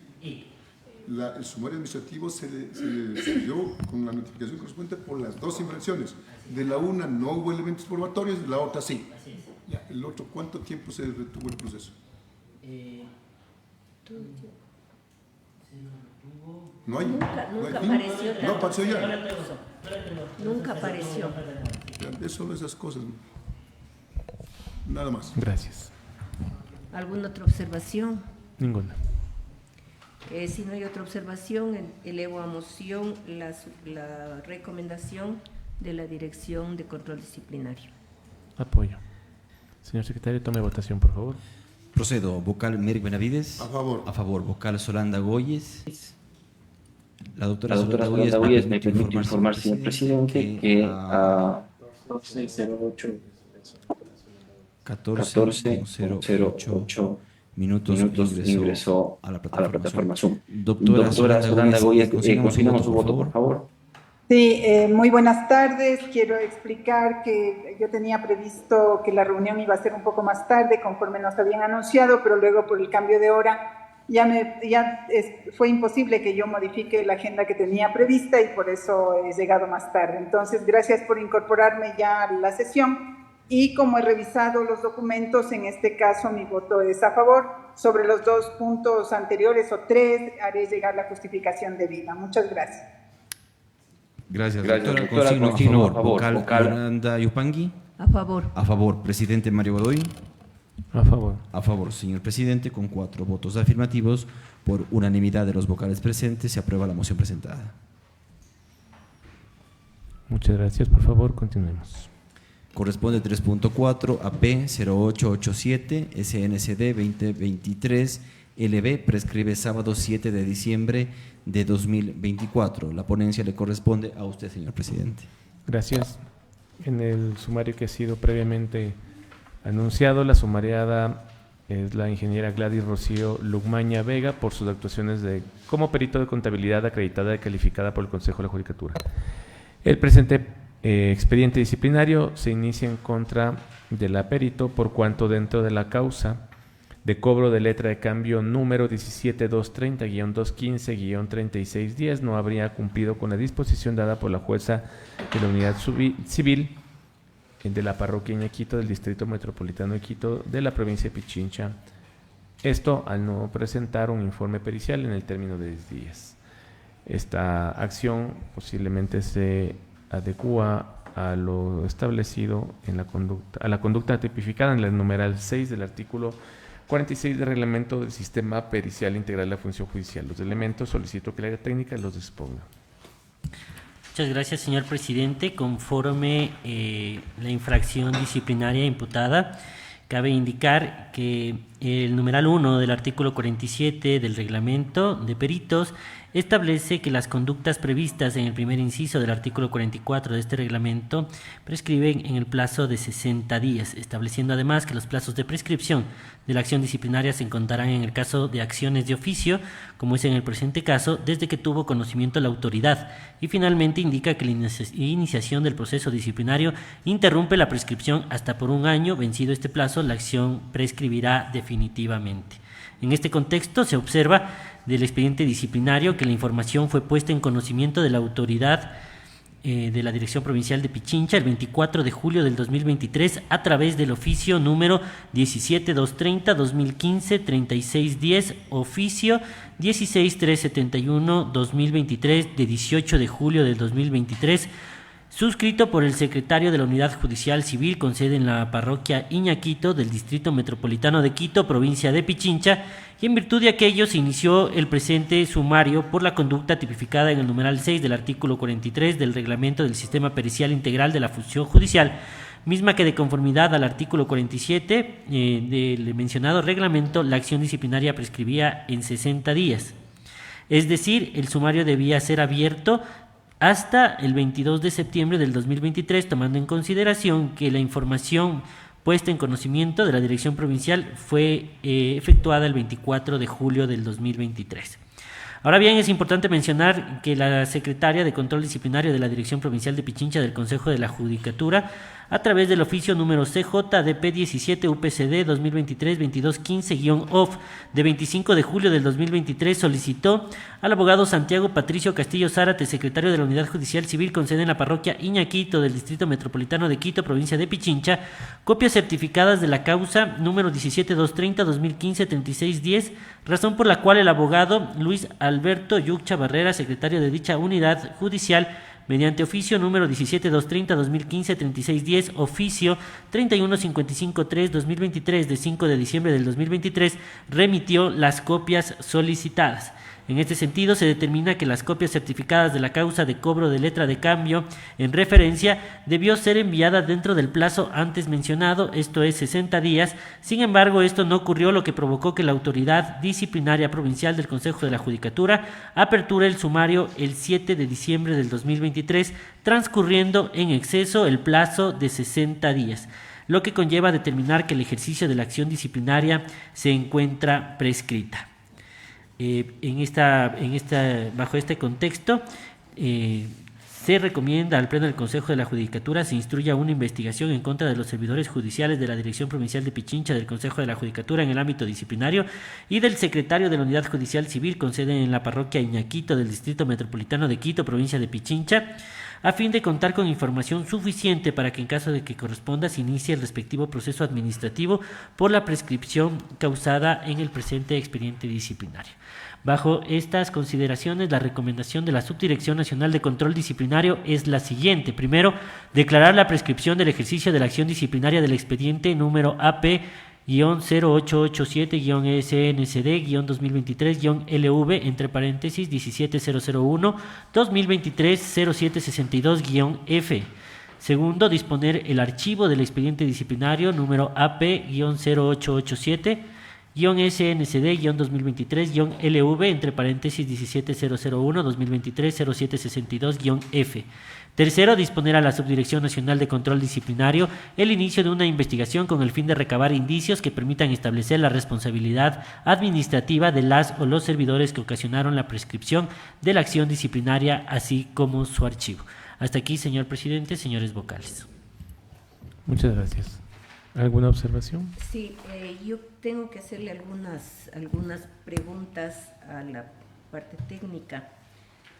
H: El sumario administrativo se dio con la notificación correspondiente por las dos infracciones. De la una no hubo elementos probatorios, de la otra sí. Ya, el otro, ¿cuánto tiempo se retuvo el proceso? No hay.
G: Nunca
H: no hay
G: apareció.
H: No apareció ya.
G: Nunca apareció.
H: Ya, es solo esas cosas. Nada más.
B: Gracias.
G: ¿Alguna otra observación?
B: Ninguna.
G: Si no hay otra observación, elevo a moción la recomendación de la Dirección de Control Disciplinario.
B: Apoyo. Señor secretario, tome votación, por favor.
C: Procedo. Vocal Merck Benavides.
H: A favor.
C: A favor. Vocal Solanda Goyes. La doctora
J: Solanda Goyes me permite informar, señor presidente, que a 14:08 minutos ingresó a la plataforma Zoom. Doctora Solanda Goyes, confirmamos su voto, por favor.
K: Sí, muy buenas tardes. Quiero explicar que yo tenía previsto que la reunión iba a ser un poco más tarde, conforme nos habían anunciado, pero luego por el cambio de hora fue imposible que yo modifique la agenda que tenía prevista y por eso he llegado más tarde. Entonces, gracias por incorporarme ya a la sesión y como he revisado los documentos, en este caso mi voto es a favor. Sobre los dos puntos anteriores o tres, haré llegar la justificación debida. Muchas gracias.
C: Gracias, doctora. Consigno a favor. Vocal Yolanda Yupangui.
G: A favor.
C: A favor. Presidente Mario Godoy.
B: A favor.
C: A favor, señor presidente. Con 4 votos afirmativos, por unanimidad de los vocales presentes, se aprueba la moción presentada.
B: Muchas gracias. Por favor, continuemos.
C: Corresponde 3.4 AP 0887 SNCD 2023 LB, prescribe sábado 7 de diciembre de 2024. La ponencia le corresponde a usted, señor presidente.
B: Gracias. En el sumario que ha sido previamente anunciado, la sumariada es la ingeniera Gladys Rocío Lugmaña Vega por sus actuaciones como perito de contabilidad acreditada y calificada por el Consejo de la Judicatura. El presente expediente disciplinario se inicia en contra de la perito por cuanto dentro de la causa de cobro de letra de cambio número 17230-215-3610 no habría cumplido con la disposición dada por la jueza de la Unidad Civil de la Parroquia Iñaquito del Distrito Metropolitano de Quito de la provincia de Pichincha. Esto al no presentar un informe pericial en el término de 10 días. Esta acción posiblemente se adecúa a lo establecido en la conducta tipificada en el numeral 6 del artículo 46 del reglamento del sistema pericial integral de la función judicial. Los elementos solicito que la área técnica los disponga.
I: Muchas gracias, señor presidente. Conforme la infracción disciplinaria imputada, cabe indicar que el numeral 1 del artículo 47 del reglamento de peritos establece que las conductas previstas en el primer inciso del artículo 44 de este reglamento prescriben en el plazo de 60 días, estableciendo además que los plazos de prescripción de la acción disciplinaria se contarán en el caso de acciones de oficio, como es en el presente caso, desde que tuvo conocimiento la autoridad, y finalmente indica que la iniciación del proceso disciplinario interrumpe la prescripción hasta por un año. Vencido este plazo, la acción prescribirá definitivamente. En este contexto se observa del expediente disciplinario que la información fue puesta en conocimiento de la autoridad de la Dirección Provincial de Pichincha el 24 de julio del 2023 a través del oficio número 17230-2015-3610, oficio 16371-2023 de 18 de julio del 2023, suscrito por el secretario de la Unidad Judicial Civil con sede en la parroquia Iñaquito del Distrito Metropolitano de Quito, provincia de Pichincha, y en virtud de aquello se inició el presente sumario por la conducta tipificada en el numeral 6 del artículo 43 del Reglamento del Sistema Pericial Integral de la Función Judicial, misma que de conformidad al artículo 47 del mencionado reglamento, la acción disciplinaria prescribía en 60 días. Es decir, el sumario debía ser abierto hasta el 22 de septiembre del 2023, tomando en consideración que la información puesta en conocimiento de la Dirección Provincial fue efectuada el 24 de julio del 2023. Ahora bien, es importante mencionar que la secretaria de Control Disciplinario de la Dirección Provincial de Pichincha del Consejo de la Judicatura, a través del oficio número CJDP 17 UPCD 2023-2215-OF de 25 de julio del 2023, solicitó al abogado Santiago Patricio Castillo Zárate, secretario de la Unidad Judicial Civil con sede en la parroquia Iñaquito del Distrito Metropolitano de Quito, provincia de Pichincha, copias certificadas de la causa número 17230-2015-3610, razón por la cual el abogado Luis Alberto Yuccha Barrera, secretario de dicha unidad judicial, mediante oficio número 17230-2015-3610, oficio 31553-2023 de 5 de diciembre del 2023, remitió las copias solicitadas. En este sentido, se determina que las copias certificadas de la causa de cobro de letra de cambio en referencia debió ser enviada dentro del plazo antes mencionado, esto es 60 días. Sin embargo, esto no ocurrió, lo que provocó que la Autoridad Disciplinaria Provincial del Consejo de la Judicatura aperture el sumario el 7 de diciembre del 2023, transcurriendo en exceso el plazo de 60 días, lo que conlleva determinar que el ejercicio de la acción disciplinaria se encuentra prescrita. Bajo este contexto, se recomienda al Pleno del Consejo de la Judicatura se instruya una investigación en contra de los servidores judiciales de la Dirección Provincial de Pichincha del Consejo de la Judicatura en el ámbito disciplinario y del secretario de la Unidad Judicial Civil con sede en la parroquia Iñaquito del Distrito Metropolitano de Quito, provincia de Pichincha, a fin de contar con información suficiente para que en caso de que corresponda se inicie el respectivo proceso administrativo por la prescripción causada en el presente expediente disciplinario. Bajo estas consideraciones, la recomendación de la Subdirección Nacional de Control Disciplinario es la siguiente. Primero, declarar la prescripción del ejercicio de la acción disciplinaria del expediente número AP-0887-ESNCD-2023-LV, entre paréntesis 17001-2023-0762-F. Segundo, disponer el archivo del expediente disciplinario número AP-0887 SNCD-2023-LV, entre paréntesis 17001-2023-0762-F. Tercero, disponer a la Subdirección Nacional de Control Disciplinario el inicio de una investigación con el fin de recabar indicios que permitan establecer la responsabilidad administrativa de las o los servidores que ocasionaron la prescripción de la acción disciplinaria, así como su archivo. Hasta aquí, señor presidente, señores vocales.
B: Muchas gracias. ¿Alguna observación?
G: Sí, yo tengo que hacerle algunas preguntas a la parte técnica.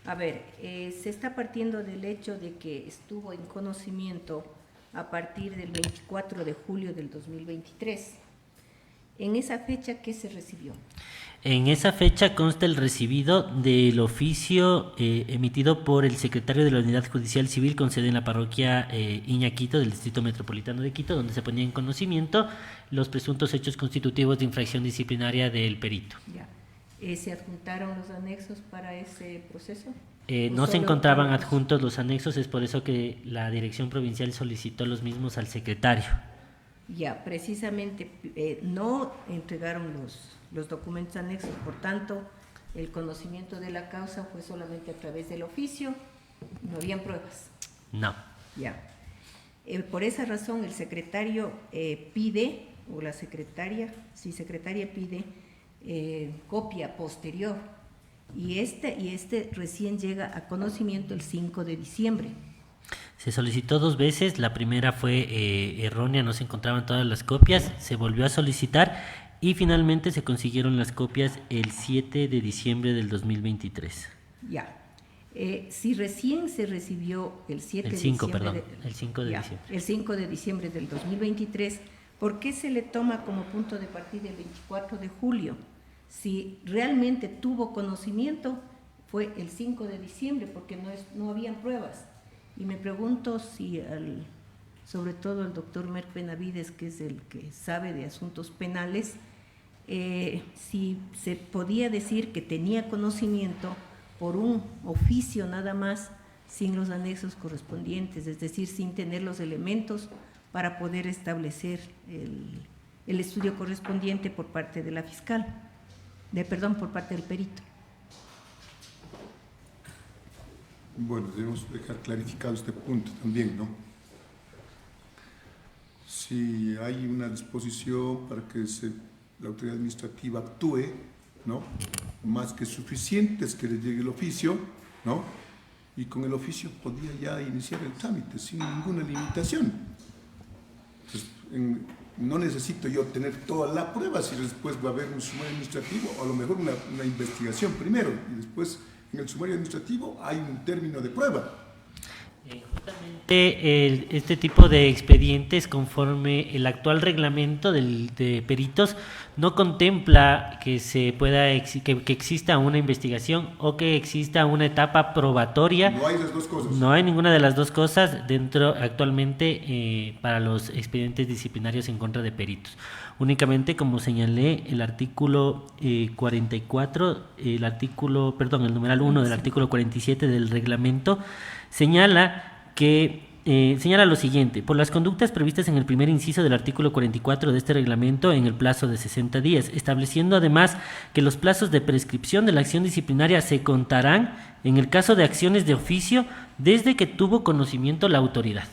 G: A ver, se está partiendo del hecho de que estuvo en conocimiento a partir del 24 de julio del 2023. ¿En esa fecha qué se recibió?
I: En esa fecha consta el recibido del oficio emitido por el secretario de la Unidad Judicial Civil con sede en la parroquia Iñaquito del Distrito Metropolitano de Quito, donde se ponía en conocimiento los presuntos hechos constitutivos de infracción disciplinaria del perito.
G: Ya. ¿Se adjuntaron los anexos para ese proceso?
I: No se encontraban adjuntos los anexos, es por eso que la Dirección Provincial solicitó los mismos al secretario.
G: Ya, precisamente no entregaron los documentos anexos, por tanto, el conocimiento de la causa fue solamente a través del oficio, no habían pruebas.
I: No.
G: Ya. Por esa razón el secretario pide, o la secretaria pide copia posterior, y este recién llega a conocimiento el 5 de diciembre.
I: Se solicitó 2 veces, la primera fue errónea, no se encontraban todas las copias, se volvió a solicitar y finalmente se consiguieron las copias el 7 de diciembre del 2023.
G: Ya. Si recién se recibió el 7
I: El
G: de
I: 5,
G: diciembre,
I: perdón, el 5 de diciembre.
G: El 5 de diciembre del 2023, ¿por qué se le toma como punto de partida el 24 de julio? Si realmente tuvo conocimiento, fue el 5 de diciembre, porque no habían pruebas. Y me pregunto si, sobre todo el doctor Merck Benavides, que es el que sabe de asuntos penales, si se podía decir que tenía conocimiento por un oficio nada más, sin los anexos correspondientes, es decir, sin tener los elementos para poder establecer el estudio correspondiente por parte de la fiscal, por parte del perito.
H: Bueno, debemos dejar clarificado este punto también, ¿no? Si hay una disposición para que la autoridad administrativa actúe, ¿no? Más que suficiente es que le llegue el oficio, ¿no? Y con el oficio podía ya iniciar el trámite sin ninguna limitación. Entonces, no necesito yo tener toda la prueba si después va a haber un sumario administrativo o a lo mejor una investigación primero y después en el sumario administrativo hay un término de prueba.
I: Justamente este tipo de expedientes, conforme el actual reglamento de peritos, no contempla que se pueda que exista una investigación o que exista una etapa probatoria.
H: No hay las dos cosas.
I: No hay ninguna de las dos cosas dentro actualmente para los expedientes disciplinarios en contra de peritos. Únicamente, como señalé, el artículo 44, el numeral 1 del artículo 47 del reglamento señala lo siguiente: por las conductas previstas en el primer inciso del artículo 44 de este reglamento en el plazo de 60 días, estableciendo además que los plazos de prescripción de la acción disciplinaria se contarán en el caso de acciones de oficio desde que tuvo conocimiento la autoridad.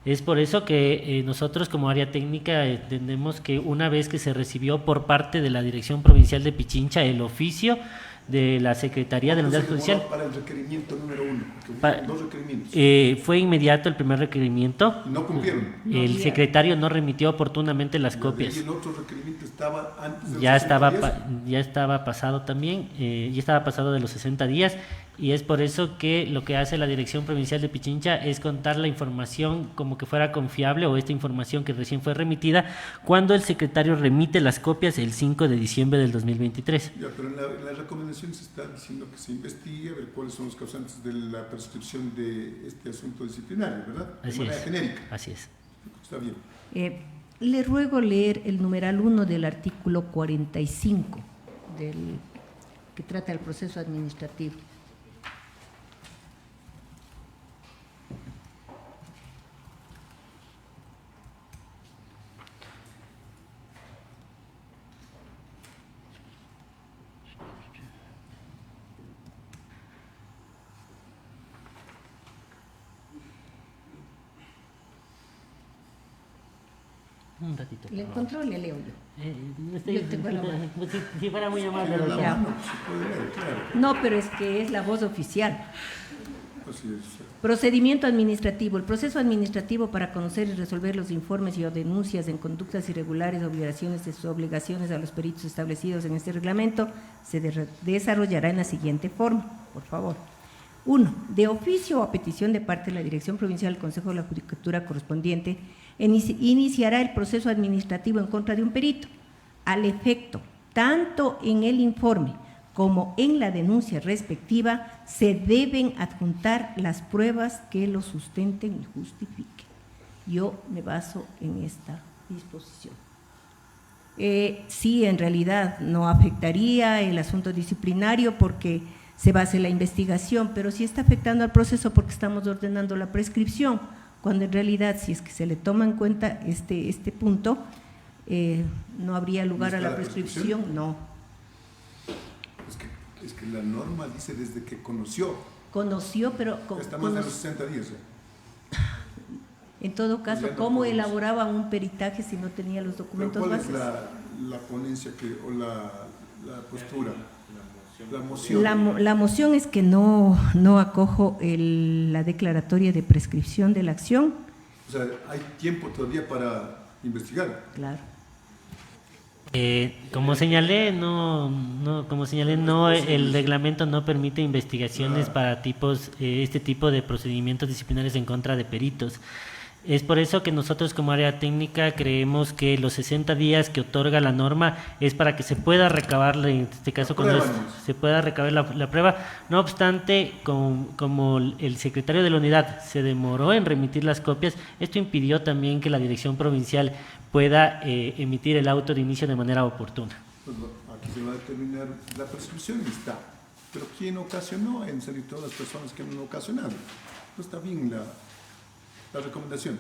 I: Es por eso que nosotros como área técnica entendemos que una vez que se recibió por parte de la Dirección Provincial de Pichincha el oficio de la Secretaría de la Unidad Judicial.
H: Para el requerimiento número 1, dos requerimientos.
I: Fue inmediato el primer requerimiento.
H: No cumplieron.
I: El secretario no remitió oportunamente las copias.
H: ¿Y el otro requerimiento estaba antes de
I: ya estaba pasado también, ya estaba pasado de los 60 días, y es por eso que lo que hace la Dirección Provincial de Pichincha es contar la información como que fuera confiable, o esta información que recién fue remitida, cuando el secretario remite las copias el 5 de diciembre del 2023.
H: Ya, pero en la recomendación se está diciendo que se investigue a ver cuáles son los causantes de la prescripción de este asunto disciplinario, ¿verdad? De manera genérica.
I: Así es.
H: Está bien.
G: Le ruego leer el numeral 1 del artículo 45 que trata el proceso administrativo.
I: Un ratito.
G: ¿Le encontró o le leo yo?
I: Yo tengo la mano. Si fuera muy amable.
G: No, pero es que es la voz oficial.
H: Así es.
G: Procedimiento administrativo. El proceso administrativo para conocer y resolver los informes y o denuncias en conductas irregulares o violaciones de sus obligaciones a los peritos establecidos en este reglamento se desarrollará en la siguiente forma, por favor. 1. De oficio o a petición de parte de la Dirección Provincial del Consejo de la Judicatura correspondiente, iniciará el proceso administrativo en contra de un perito. Al efecto, tanto en el informe como en la denuncia respectiva, se deben adjuntar las pruebas que lo sustenten y justifiquen. Yo me baso en esta disposición. Sí, en realidad no afectaría el asunto disciplinario porque se basa en la investigación, pero sí está afectando al proceso porque estamos ordenando la prescripción, cuando en realidad, si es que se le toma en cuenta este punto, no habría lugar a la prescripción, no.
H: Es que la norma dice desde que conoció.
G: Conoció, pero…
H: Está más de los 60 días.
G: En todo caso, ¿cómo elaboraba un peritaje si no tenía los documentos
H: ¿Cuál
G: bases?
H: es la ponencia o la postura? La moción.
G: La moción es que no acojo la declaratoria de prescripción de la acción.
H: O sea, hay tiempo todavía para investigar.
G: Claro.
I: Como señalé, el reglamento no permite investigaciones para este tipo de procedimientos disciplinarios en contra de peritos. Es por eso que nosotros como área técnica creemos que los 60 días que otorga la norma es para que se pueda recabar, en este caso, se pueda recabar la prueba. No obstante, como el secretario de la unidad se demoró en remitir las copias, esto impidió también que la dirección provincial pueda emitir el auto de inicio de manera oportuna.
H: Pues aquí se va a determinar la prescripción y está. Pero ¿quién ocasionó? En serio, todas las personas que no han ocasionado. No está bien la recomendación.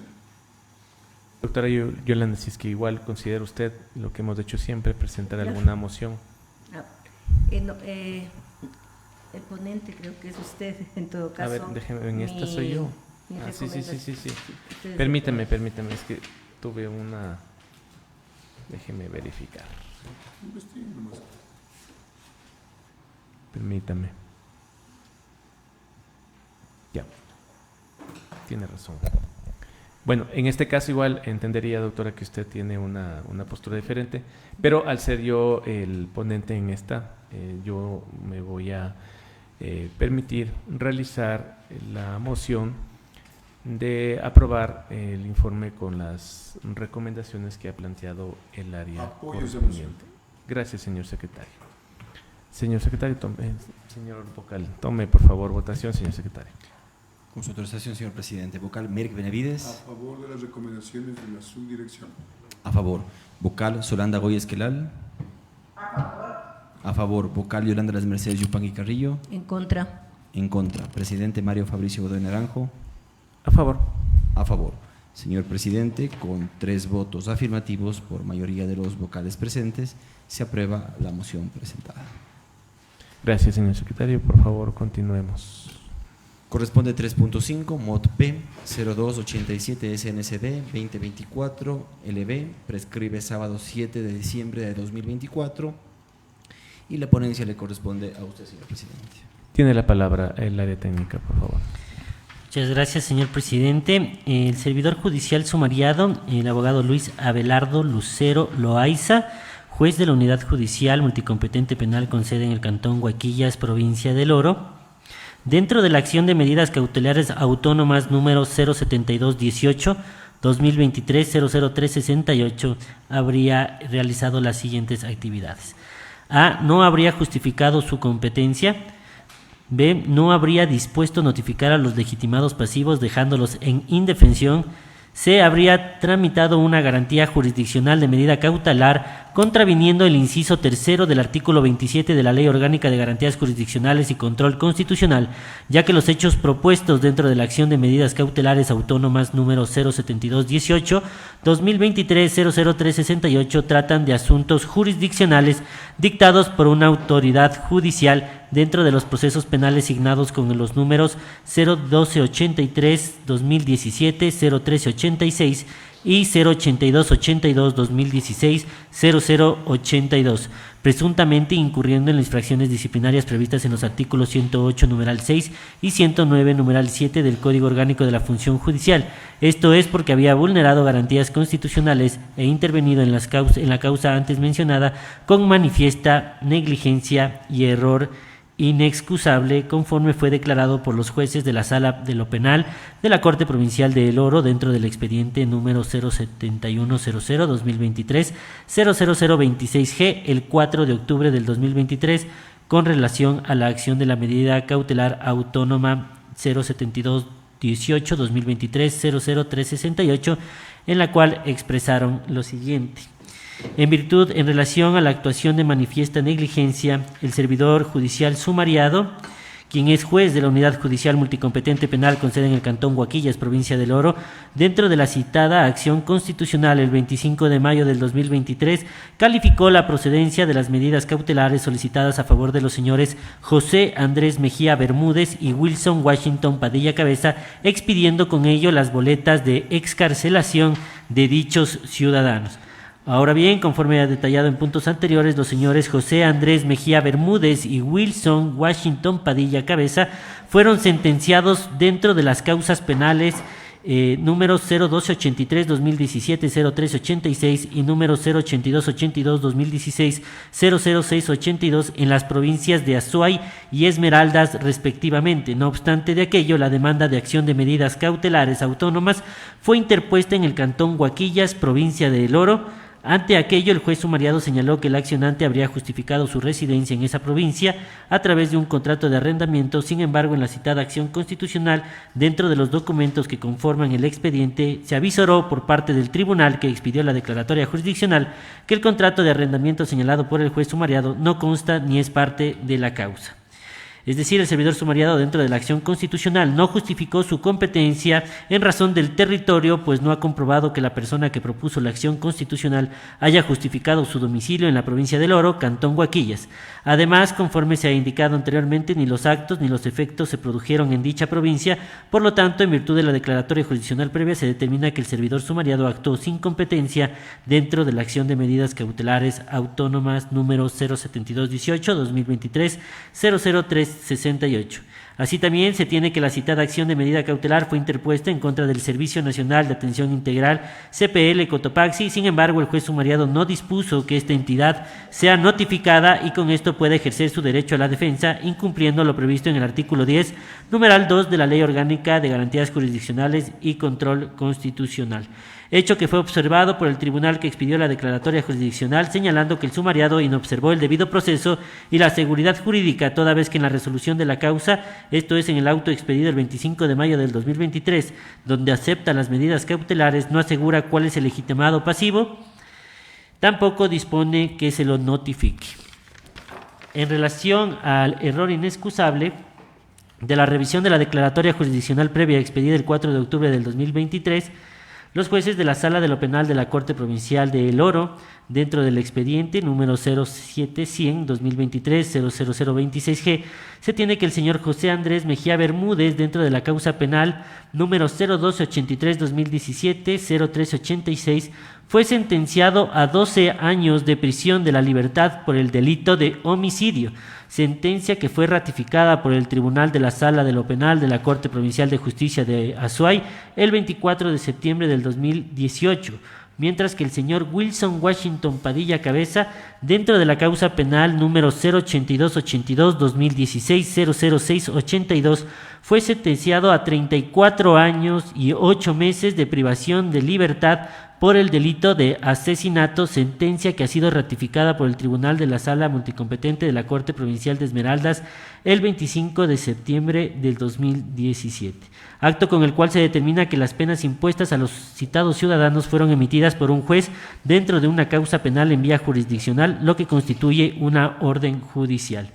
B: Doctora Yolanda, si es que igual considera usted lo que hemos hecho siempre, presentar alguna moción.
G: El ponente creo que es usted, en todo caso.
B: A ver, déjeme, en esta soy yo. Sí. Permíteme, es que tuve una… Déjeme verificar. Permítame. Ya. Tiene razón. Bueno, en este caso igual entendería, doctora, que usted tiene una postura diferente, pero al ser yo el ponente en esta, yo me voy a permitir realizar la moción de aprobar el informe con las recomendaciones que ha planteado el área correspondiente. Gracias, señor secretario. Señor secretario, señor vocal, tome por favor votación, señor secretario.
C: Con su autorización, señor presidente. Vocal Merck Benavides.
H: A favor de las recomendaciones de la subdirección.
C: A favor. Vocal Solanda Goya Esquelal.
K: A favor.
C: A favor. Vocal Yolanda Las Mercedes Yupanqui Carrillo.
G: En contra.
C: En contra. Presidente Mario Fabricio Godoy Naranjo.
B: A favor.
C: A favor. Señor presidente, con 3 votos afirmativos por mayoría de los vocales presentes, se aprueba la moción presentada.
B: Gracias, señor secretario. Por favor, continuemos.
C: Corresponde 3.5, mod P 0287 SNCD 2024 LB, prescribe sábado 7 de diciembre de 2024 y la ponencia le corresponde a usted, señor presidente.
B: Tiene la palabra el área técnica, por favor.
I: Muchas gracias, señor presidente. El servidor judicial sumariado, el abogado Luis Abelardo Lucero Loaiza, juez de la Unidad Judicial Multicompetente Penal con sede en el Cantón Huaquillas, provincia del Oro, dentro de la acción de medidas cautelares autónomas número 07218, 2023-00368, habría realizado las siguientes actividades. A. No habría justificado su competencia. B. No habría dispuesto notificar a los legitimados pasivos dejándolos en indefensión. C. Habría tramitado una garantía jurisdiccional de medida cautelar contraviniendo el inciso 3 del artículo 27 de la Ley Orgánica de Garantías Jurisdiccionales y Control Constitucional, ya que los hechos propuestos dentro de la acción de medidas cautelares autónomas número 07218, 2023-00368 tratan de asuntos jurisdiccionales dictados por una autoridad judicial dentro de los procesos penales signados con los números 01283, 2017, 01386 y 08282, 2016, 0082, presuntamente incurriendo en las infracciones disciplinarias previstas en los artículos 108, numeral 6 y 109, numeral 7 del Código Orgánico de la Función Judicial. Esto es porque había vulnerado garantías constitucionales e intervenido en la causa antes mencionada con manifiesta negligencia y error inexcusable, conforme fue declarado por los jueces de la Sala de lo Penal de la Corte Provincial de El Oro dentro del expediente número 07100-2023-00026G el 4 de octubre del 2023 con relación a la acción de la medida cautelar autónoma 07218-2023-00368, en la cual expresaron lo siguiente. En relación a la actuación de manifiesta negligencia, el servidor judicial sumariado quien es juez de la Unidad Judicial Multicompetente Penal con sede en el Cantón Huaquillas, provincia del Oro, dentro de la citada acción constitucional el 25 de mayo del 2023, calificó la procedencia de las medidas cautelares solicitadas a favor de los señores José Andrés Mejía Bermúdez y Wilson Washington Padilla Cabeza, expidiendo con ello las boletas de excarcelación de dichos ciudadanos. Ahora bien, conforme ha detallado en puntos anteriores, los señores José Andrés Mejía Bermúdez y Wilson Washington Padilla Cabeza fueron sentenciados dentro de las causas penales número 01283-2017, 0386 y número 08282-2016, 00682 en las provincias de Azuay y Esmeraldas respectivamente. No obstante de aquello, la demanda de acción de medidas cautelares autónomas fue interpuesta en el Cantón Huaquillas, provincia de El Oro. Ante aquello, el juez sumariado señaló que el accionante habría justificado su residencia en esa provincia a través de un contrato de arrendamiento. Sin embargo, en la citada acción constitucional, dentro de los documentos que conforman el expediente, se avisoró por parte del tribunal que expidió la declaratoria jurisdiccional que el contrato de arrendamiento señalado por el juez sumariado no consta ni es parte de la causa. Es decir, el servidor sumariado dentro de la acción constitucional no justificó su competencia en razón del territorio, pues no ha comprobado que la persona que propuso la acción constitucional haya justificado su domicilio en la provincia del Oro, Cantón Huaquillas. Además, conforme se ha indicado anteriormente, ni los actos ni los efectos se produjeron en dicha provincia. Por lo tanto, en virtud de la declaratoria jurisdiccional previa, se determina que el servidor sumariado actuó sin competencia dentro de la acción de medidas cautelares autónomas número 07218-2023, 00368. Así también se tiene que la citada acción de medida cautelar fue interpuesta en contra del Servicio Nacional de Atención Integral CPL Cotopaxi. Sin embargo, el juez sumariado no dispuso que esta entidad sea notificada y con esto pueda ejercer su derecho a la defensa, incumpliendo lo previsto en el artículo 10, numeral 2 de la Ley Orgánica de Garantías Jurisdiccionales y Control Constitucional. Hecho que fue observado por el tribunal que expidió la declaratoria jurisdiccional, señalando que el sumariado inobservó el debido proceso y la seguridad jurídica, toda vez que en la resolución de la causa, esto es en el auto expedido el 25 de mayo del 2023, donde acepta las medidas cautelares, no asegura cuál es el legitimado pasivo, tampoco dispone que se lo notifique. En relación al error inexcusable de la revisión de la declaratoria jurisdiccional previa expedida el 4 de octubre del 2023, los jueces de la Sala de lo Penal de la Corte Provincial de El Oro, dentro del expediente número 07-100-2023-00026G, se tiene que el señor José Andrés Mejía Bermúdez, dentro de la causa penal número 01283-2017-0386, fue sentenciado a 12 años de prisión de la libertad por el delito de homicidio, sentencia que fue ratificada por el Tribunal de la Sala de lo Penal de la Corte Provincial de Justicia de Azuay el 24 de septiembre del 2018, mientras que el señor Wilson Washington Padilla Cabeza, dentro de la causa penal número 08282-2016-00682, fue sentenciado a 34 años y 8 meses de privación de libertad por el delito de asesinato, sentencia que ha sido ratificada por el Tribunal de la Sala Multicompetente de la Corte Provincial de Esmeraldas el 25 de septiembre del 2017. Acto con el cual se determina que las penas impuestas a los citados ciudadanos fueron emitidas por un juez dentro de una causa penal en vía jurisdiccional, lo que constituye una orden judicial.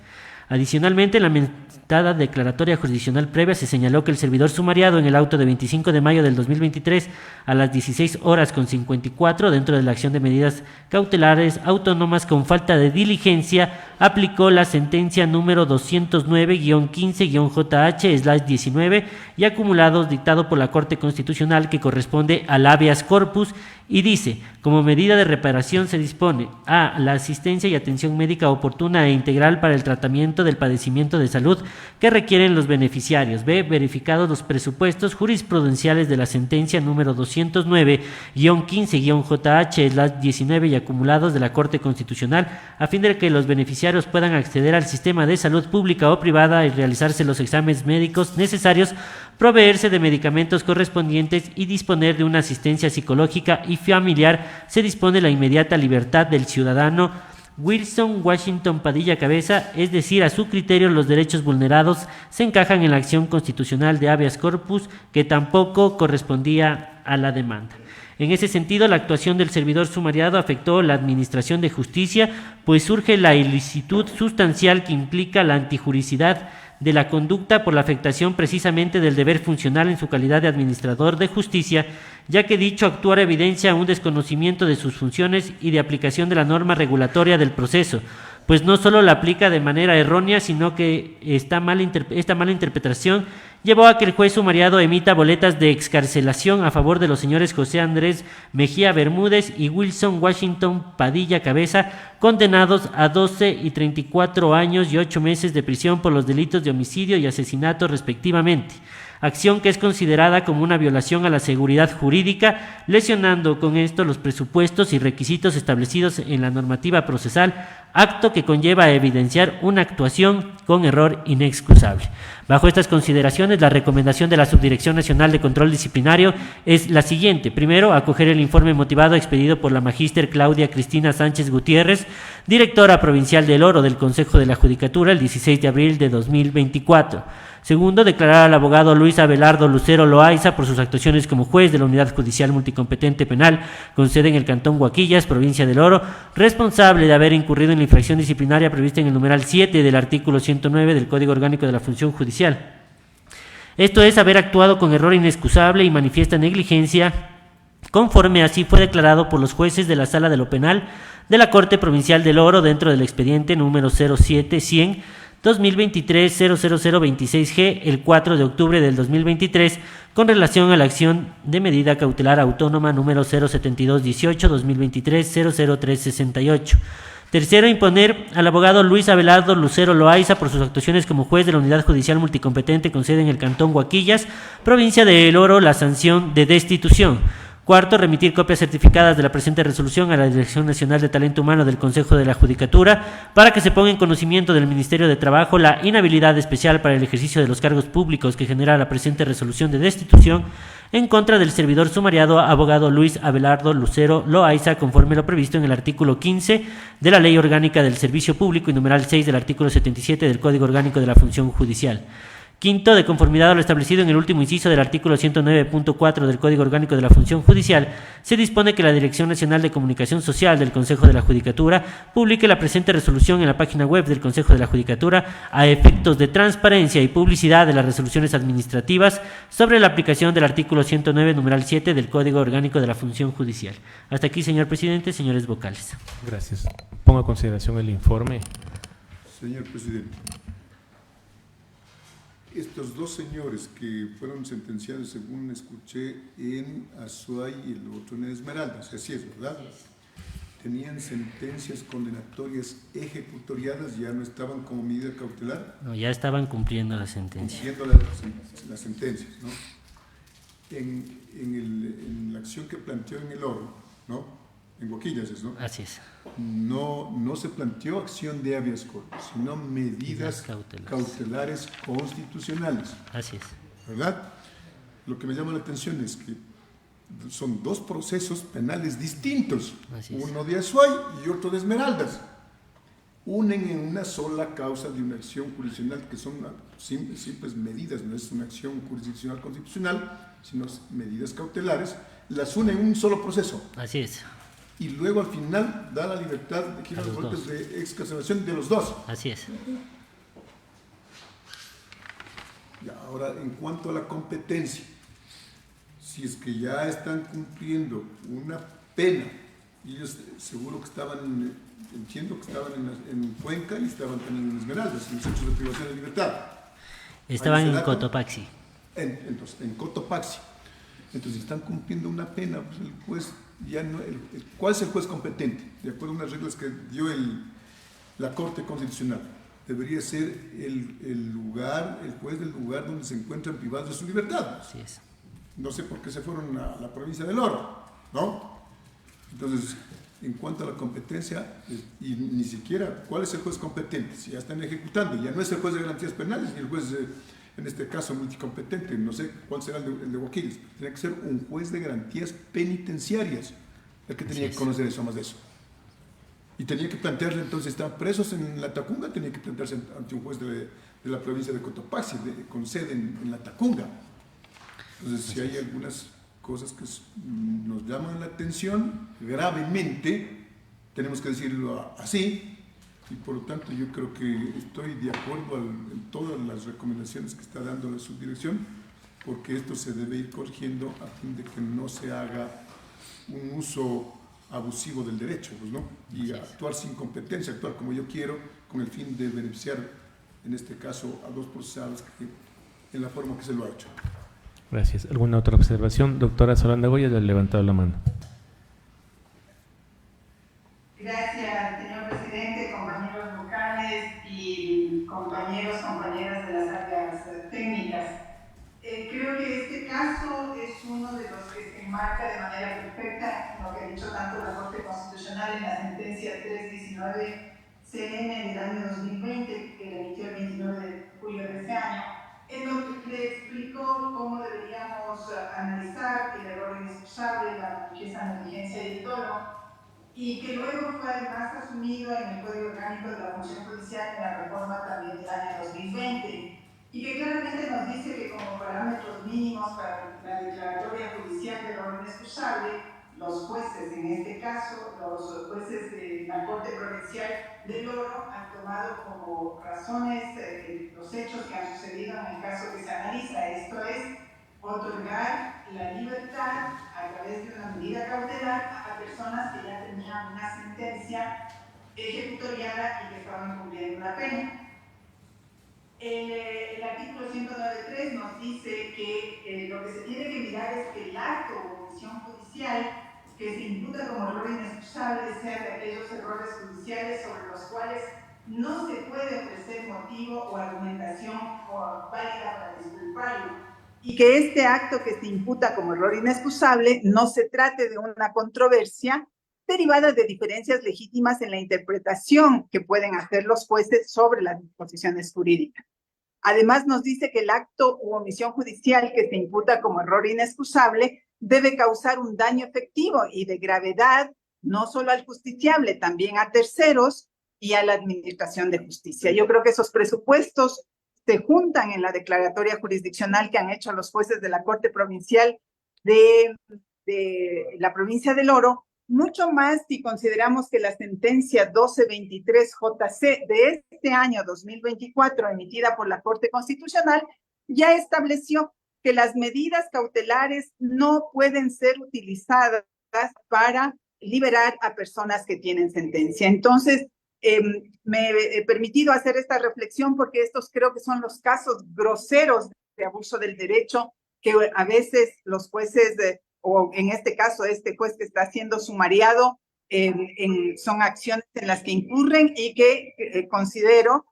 I: Adicionalmente, en la mentada declaratoria jurisdiccional previa se señaló que el servidor sumariado en el auto de 25 de mayo del 2023 a las 16:54 dentro de la acción de medidas cautelares autónomas con falta de diligencia aplicó la sentencia número 209-15-JH/19 y acumulados dictado por la Corte Constitucional que corresponde al habeas corpus y dice: como medida de reparación se dispone a la asistencia y atención médica oportuna e integral para el tratamiento del padecimiento de salud que requieren los beneficiarios. B. Verificados los presupuestos jurisprudenciales de la sentencia número 209-15-JH/19 y acumulados de la Corte Constitucional a fin de que los beneficiarios puedan acceder al sistema de salud pública o privada y realizarse los exámenes médicos necesarios, proveerse de medicamentos correspondientes y disponer de una asistencia psicológica y familiar. Se dispone la inmediata libertad del ciudadano Wilson Washington Padilla Cabeza, es decir, a su criterio los derechos vulnerados se encajan en la acción constitucional de habeas corpus que tampoco correspondía a la demanda. En ese sentido, la actuación del servidor sumariado afectó la administración de justicia, pues surge la ilicitud sustancial que implica la antijuricidad de la conducta por la afectación precisamente del deber funcional en su calidad de administrador de justicia, ya que dicho actuar evidencia un desconocimiento de sus funciones y de aplicación de la norma regulatoria del proceso, pues no solo la aplica de manera errónea, sino que esta mala interpretación llevó a que el juez sumariado emita boletas de excarcelación a favor de los señores José Andrés Mejía Bermúdez y Wilson Washington Padilla Cabeza, condenados a 12 y 34 años y 8 meses de prisión por los delitos de homicidio y asesinato respectivamente, acción que es considerada como una violación a la seguridad jurídica, lesionando con esto los presupuestos y requisitos establecidos en la normativa procesal, acto que conlleva a evidenciar una actuación con error inexcusable. Bajo estas consideraciones, la recomendación de la Subdirección Nacional de Control Disciplinario es la siguiente. Primero, acoger el informe motivado expedido por la magíster Claudia Cristina Sánchez Gutiérrez, directora provincial del Oro del Consejo de la Judicatura, el 16 de abril de 2024. Segundo, declarar al abogado Luis Abelardo Lucero Loaiza por sus actuaciones como juez de la Unidad Judicial Multicompetente Penal con sede en el Cantón Huaquillas, provincia del Oro, responsable de haber incurrido en la infracción disciplinaria prevista en el numeral 7 del artículo 109 del Código Orgánico de la Función Judicial. Esto es, haber actuado con error inexcusable y manifiesta negligencia, conforme así fue declarado por los jueces de la Sala de lo Penal de la Corte Provincial del Oro dentro del expediente número 07100 2023-00026G, el 4 de octubre del 2023, con relación a la acción de medida cautelar autónoma número 07218-2023-00368. Tercero, imponer al abogado Luis Abelardo Lucero Loaiza por sus actuaciones como juez de la Unidad Judicial Multicompetente con sede en el Cantón Huaquillas, provincia de El Oro, la sanción de destitución. Cuarto, remitir copias certificadas de la presente resolución a la Dirección Nacional de Talento Humano del Consejo de la Judicatura para que se ponga en conocimiento del Ministerio de Trabajo la inhabilidad especial para el ejercicio de los cargos públicos que genera la presente resolución de destitución en contra del servidor sumariado abogado Luis Abelardo Lucero Loaiza, conforme lo previsto en el artículo 15 de la Ley Orgánica del Servicio Público y numeral 6 del artículo 77 del Código Orgánico de la Función Judicial. Quinto, de conformidad a lo establecido en el último inciso del artículo 109.4 del Código Orgánico de la Función Judicial, se dispone que la Dirección Nacional de Comunicación Social del Consejo de la Judicatura publique la presente resolución en la página web del Consejo de la Judicatura a efectos de transparencia y publicidad de las resoluciones administrativas sobre la aplicación del artículo 109, numeral 7 del Código Orgánico de la Función Judicial. Hasta aquí, señor presidente, señores vocales.
B: Gracias. Pongo a consideración el informe.
H: Señor presidente, estos dos señores que fueron sentenciados, según escuché, en Azuay y el otro en Esmeraldas, así es, ¿verdad? Tenían sentencias condenatorias ejecutoriadas, ya no estaban como medida cautelar.
I: No, ya estaban cumpliendo la sentencia.
H: Cumpliendo las sentencias, ¿no? En la acción que planteó en el Oro, ¿no? En Huaquillas, ¿no?
I: Así es.
H: No se planteó acción de habeas corpus, sino medidas cautelares constitucionales.
I: Así es.
H: ¿Verdad? Lo que me llama la atención es que son dos procesos penales distintos, uno de Azuay y otro de Esmeraldas. Unen en una sola causa de una acción jurisdiccional, que son simples medidas, no es una acción jurisdiccional constitucional, sino medidas cautelares, las unen en un solo proceso.
I: Así es.
H: Y luego al final da la libertad de girar los golpes de excarcelación de los dos.
I: Así es.
H: Y ahora, en cuanto a la competencia, si es que ya están cumpliendo una pena, ellos seguro que estaban, entiendo que estaban en Cuenca y estaban también en Esmeraldas, en los centros de privación de libertad.
I: Estaban en Cotopaxi.
H: Entonces, en Cotopaxi. Entonces, están cumpliendo una pena, pues el juez ya no, ¿cuál es el juez competente? De acuerdo a unas reglas que dio la Corte Constitucional, debería ser el juez del lugar donde se encuentran privados de su libertad.
I: Así es.
H: No sé por qué se fueron a la provincia del Oro, ¿no? Entonces, en cuanto a la competencia, y ni siquiera, ¿cuál es el juez competente? Si ya están ejecutando, ya no es el juez de garantías penales, ni el juez, en este caso, multicompetente, no sé cuál será el de Huaquillas. Tiene que ser un juez de garantías penitenciarias el que tenía que conocer eso, más de eso. Y tenía que plantearse, entonces, estaban presos en la Tacunga, tenía que plantearse ante un juez de la provincia de Cotopaxi, con sede en la Tacunga. Entonces, si hay algunas cosas que nos llaman la atención gravemente, tenemos que decirlo así, y por lo tanto yo creo que estoy de acuerdo en todas las recomendaciones que está dando la subdirección, porque esto se debe ir corrigiendo a fin de que no se haga un uso abusivo del derecho, pues, ¿no? Y actuar sin competencia, actuar como yo quiero, con el fin de beneficiar, en este caso, a dos procesados en la forma que se lo ha hecho.
B: Gracias. ¿Alguna otra observación? Doctora Soranda Goya, le ha levantado la mano.
K: Gracias, señor presidente, compañeros vocales y compañeras de las áreas técnicas. Creo que este caso es uno de los que se enmarca de manera perfecta en lo que ha dicho tanto la Corte Constitucional en la sentencia 319 CN del año 2020, que la emitió el 29 de julio de ese año, en donde le explicó cómo deberíamos analizar el error inexcusable, la manifiesta negligencia y el dolo, y que luego fue además asumido en el Código Orgánico de la Función Judicial en la reforma también del año 2020, y que claramente nos dice que como parámetros mínimos para la declaratoria judicial de error inexcusable, los jueces, en este caso, los jueces de la Corte Provincial del Oro, han tomado como razones los hechos que han sucedido en el caso que se analiza. Esto es, otorgar la libertad a través de una medida cautelar a personas que ya tenían una sentencia ejecutoriada y que estaban cumpliendo una pena. El artículo 109.3 nos dice que lo que se tiene que mirar es que el acto o omisión judicial que se imputa como error inexcusable sea de aquellos errores judiciales sobre los cuales no se puede ofrecer motivo o argumentación válida para disculparlo, y que este acto que se imputa como error inexcusable no se trate de una controversia derivada de diferencias legítimas en la interpretación que pueden hacer los jueces sobre las disposiciones jurídicas. Además, nos dice que el acto u omisión judicial que se imputa como error inexcusable debe causar un daño efectivo y de gravedad, no solo al justiciable, también a terceros y a la administración de justicia. Yo creo que esos presupuestos se juntan en la declaratoria jurisdiccional que han hecho los jueces de la Corte Provincial de la provincia del Oro, mucho más si consideramos que la sentencia 1223-JC de este año 2024, emitida por la Corte Constitucional, ya estableció que las medidas cautelares no pueden ser utilizadas para liberar a personas que tienen sentencia. Entonces, me he permitido hacer esta reflexión porque estos creo que son los casos groseros de abuso del derecho que a veces los jueces, o en este caso este juez que está siendo sumariado, son acciones en las que incurren y que considero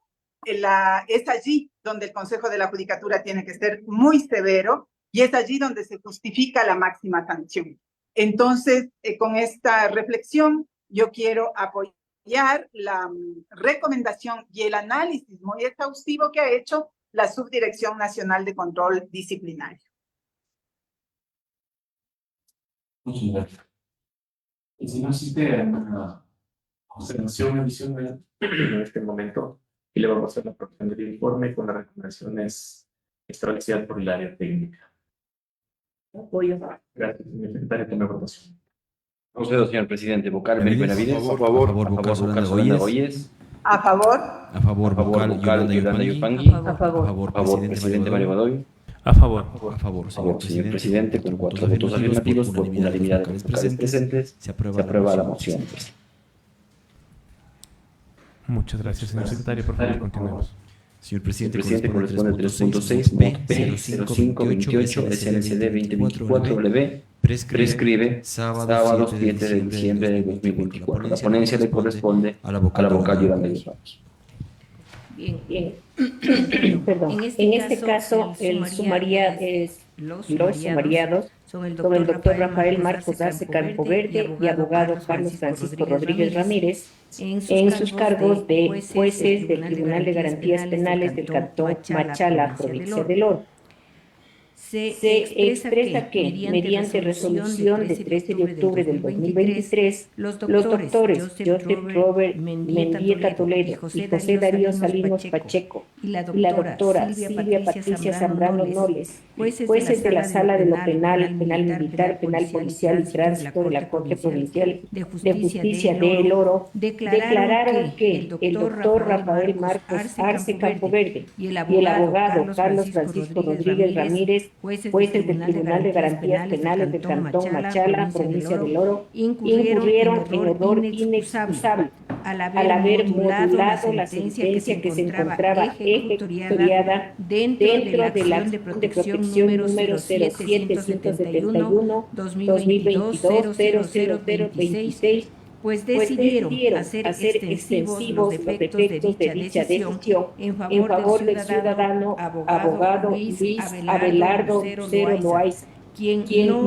K: es allí donde el Consejo de la Judicatura tiene que ser muy severo y es allí donde se justifica la máxima sanción. Entonces, con esta reflexión, yo quiero apoyar la recomendación y el análisis muy exhaustivo que ha hecho la Subdirección Nacional de Control Disciplinario.
A: Muchas gracias. Y si no existe una observación, adición en este momento, y le vamos a hacer la aprobación del informe con las recomendaciones establecidas por el área técnica.
G: Apoyo.
A: Gracias, señor secretario. Tome votación.
J: Procedo, señor presidente. Vocal, Benavides.
C: A favor, vocal Soranda Goyes.
K: A favor.
C: A favor, vocal Yolanda Yupangui.
G: A favor.
J: A favor, presidente Mario Godoy.
B: A favor.
C: A favor,
J: Señor presidente, con 4 votos afirmativos por unanimidad de los vocales presentes, se aprueba la moción.
B: Muchas gracias, señor secretario. Por favor, continuemos.
C: Señor presidente,
J: Corresponde al 3.6 0528 SNCD 2024W, prescribe sábado 7 de diciembre de 2024. La ponencia le corresponde a la vocal Yolanda Yupangui.
G: Bien. Perdón. En este caso, el sumariado es los sumariados son el doctor Rafael Marcos Arce Campoverde y abogado Carlos Francisco Rodríguez Ramírez en sus cargos de jueces del Tribunal de Garantías Penales del Cantón Machala, provincia del Oro. se expresa que, mediante resolución de 13 de octubre del 2023, los doctores Joseph Robert Mendieta Toledo y José Darío Salinos Pacheco y la doctora Silvia Patricia Zambrano Noles, jueces de la Sala de lo Penal, Penal Militar, Penal Policial y Tránsito de la Corte Provincial de Justicia de El Oro, declararon que el doctor Rafael Marcos Arce Campoverde y el abogado Carlos Francisco Rodríguez Ramírez, jueces del Tribunal de Garantías Penales del Cantón Machala, provincia del Oro, incurrieron en error inexcusable al haber modulado la sentencia que se encontraba ejecutoriada dentro de la acción de protección número 07171-2022-0026, pues decidieron hacer extensivos los defectos de dicha decisión en favor del ciudadano abogado Luis Abelardo Cero Loaiza, quien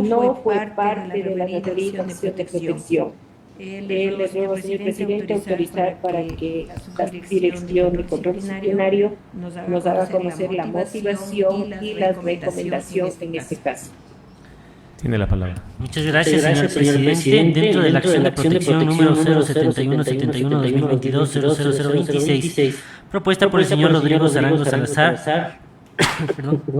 G: no fue parte de la declaración de protección. Le ruego, señor presidente, autorizar para que la Dirección de Control Disciplinario nos haga conocer la motivación y las recomendaciones en este caso.
B: Tiene la palabra.
I: Muchas gracias, señor presidente. Dentro de la acción de protección número 07171-2022-00026, propuesta por el señor Rodrigo Zarango Salazar,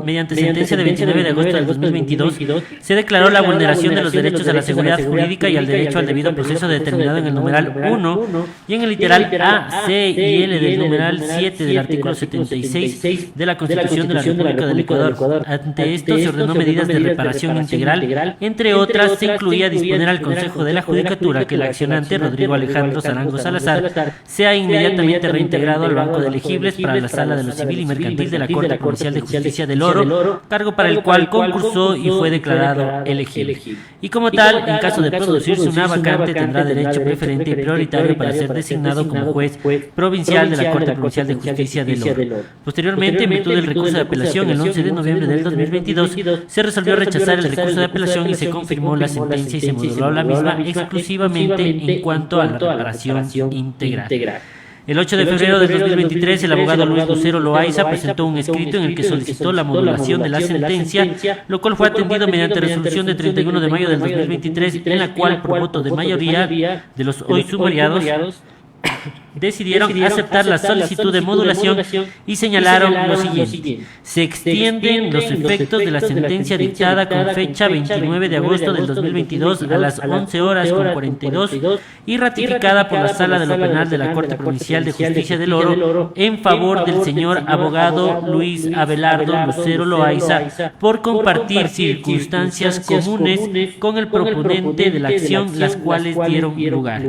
I: mediante sentencia de 29 de agosto del 2022, se declaró la vulneración de los derechos a la seguridad jurídica y al derecho al debido proceso determinado en el numeral 1 y en el literal A, C y L del numeral 7 del artículo 76 de la Constitución de la República del Ecuador. Ante esto se ordenó medidas de reparación integral, entre otras se incluía disponer al Consejo de la Judicatura que el accionante Rodrigo Alejandro Zarango Salazar sea inmediatamente reintegrado al banco de elegibles para la Sala de lo Civil y Mercantil de la Corte Provincial de Justicia del Oro, cargo para el cual concursó y fue declarado elegible. Y como tal, en caso de producirse una vacante, tendrá derecho preferente y prioritario para ser designado como juez provincial de la Corte Provincial de Justicia del Oro. Posteriormente, en virtud del recurso de apelación, el 11 de noviembre del 2022, se resolvió rechazar el recurso de apelación y se confirmó la sentencia y se moduló la misma exclusivamente en cuanto a la reparación integral. El 8 de febrero de 2023, el abogado Luis Lucero Loaiza presentó un escrito en el que solicitó la modulación de la sentencia, lo cual fue atendido mediante resolución de 31 de mayo del 2023, en la cual, por voto de mayoría de los hoy sumariados, decidieron aceptar la solicitud de modulación y señalaron lo siguiente: se extienden los efectos de la sentencia dictada con fecha 29 de agosto del 2022 a las 11:42 y ratificada por la Sala de lo Penal de la Corte Provincial de Justicia del Oro en favor del señor abogado Luis Abelardo Lucero Loaiza por compartir circunstancias comunes con el proponente de la acción, las cuales dieron lugar.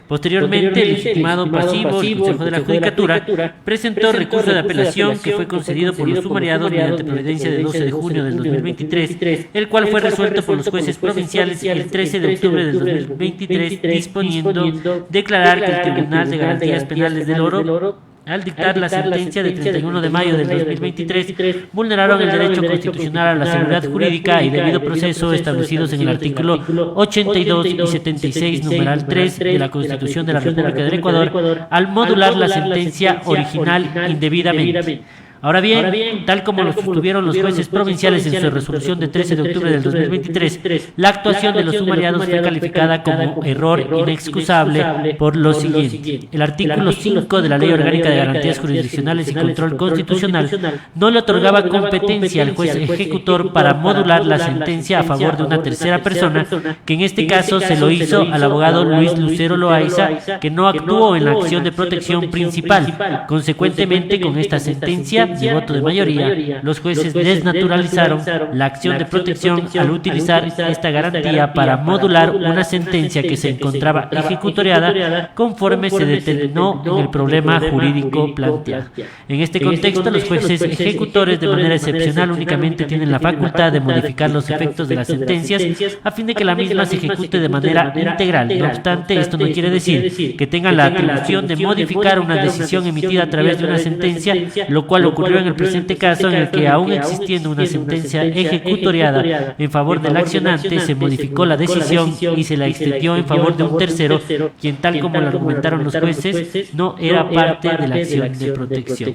I: Posteriormente, el legitimado pasivo, el Consejo de la Judicatura, presentó recurso de apelación que fue concedido por los sumariados mediante providencia de 12 de junio del 2023, el cual fue resuelto por los jueces provinciales el 13 de octubre del 2023, disponiendo declarar que el Tribunal de Garantías Penales del Oro, al dictar la sentencia de 31 de mayo del 2023, vulneraron el derecho constitucional a la seguridad jurídica y debido proceso establecidos en el artículo 82 y 76, numeral 3 de la Constitución de la República del Ecuador, al modular la sentencia original indebidamente. Ahora bien, tal como lo sostuvieron los jueces provinciales en su resolución de 13 de octubre del 2023, la actuación de los sumariados fue calificada como error inexcusable por lo siguiente: el artículo 5 de la Ley Orgánica de Garantías Jurisdiccionales y Control Constitucional no le otorgaba competencia al juez ejecutor para modular la sentencia a favor de una tercera persona, que en este caso se lo hizo al abogado Luis Lucero Loaiza, que no actuó en la acción de protección principal. Consecuentemente, con esta sentencia de voto de mayoría, los jueces desnaturalizaron la acción de protección al utilizar esta garantía para modular una sentencia que se encontraba ejecutoriada conforme se determinó en el problema jurídico planteado. En este contexto, los jueces ejecutores de manera excepcional únicamente tienen la facultad de modificar los efectos de las sentencias a fin de que la misma se ejecute de manera integral. No obstante, esto no quiere decir que tengan la atribución de modificar una decisión emitida a través de una sentencia, lo cual ocurrió ocurrió en el presente caso, en el que, aún existiendo una sentencia ejecutoriada en favor del accionante, se modificó la decisión y se la extendió en favor de un tercero, quien, tal como lo argumentaron los jueces, no era parte de la acción de protección.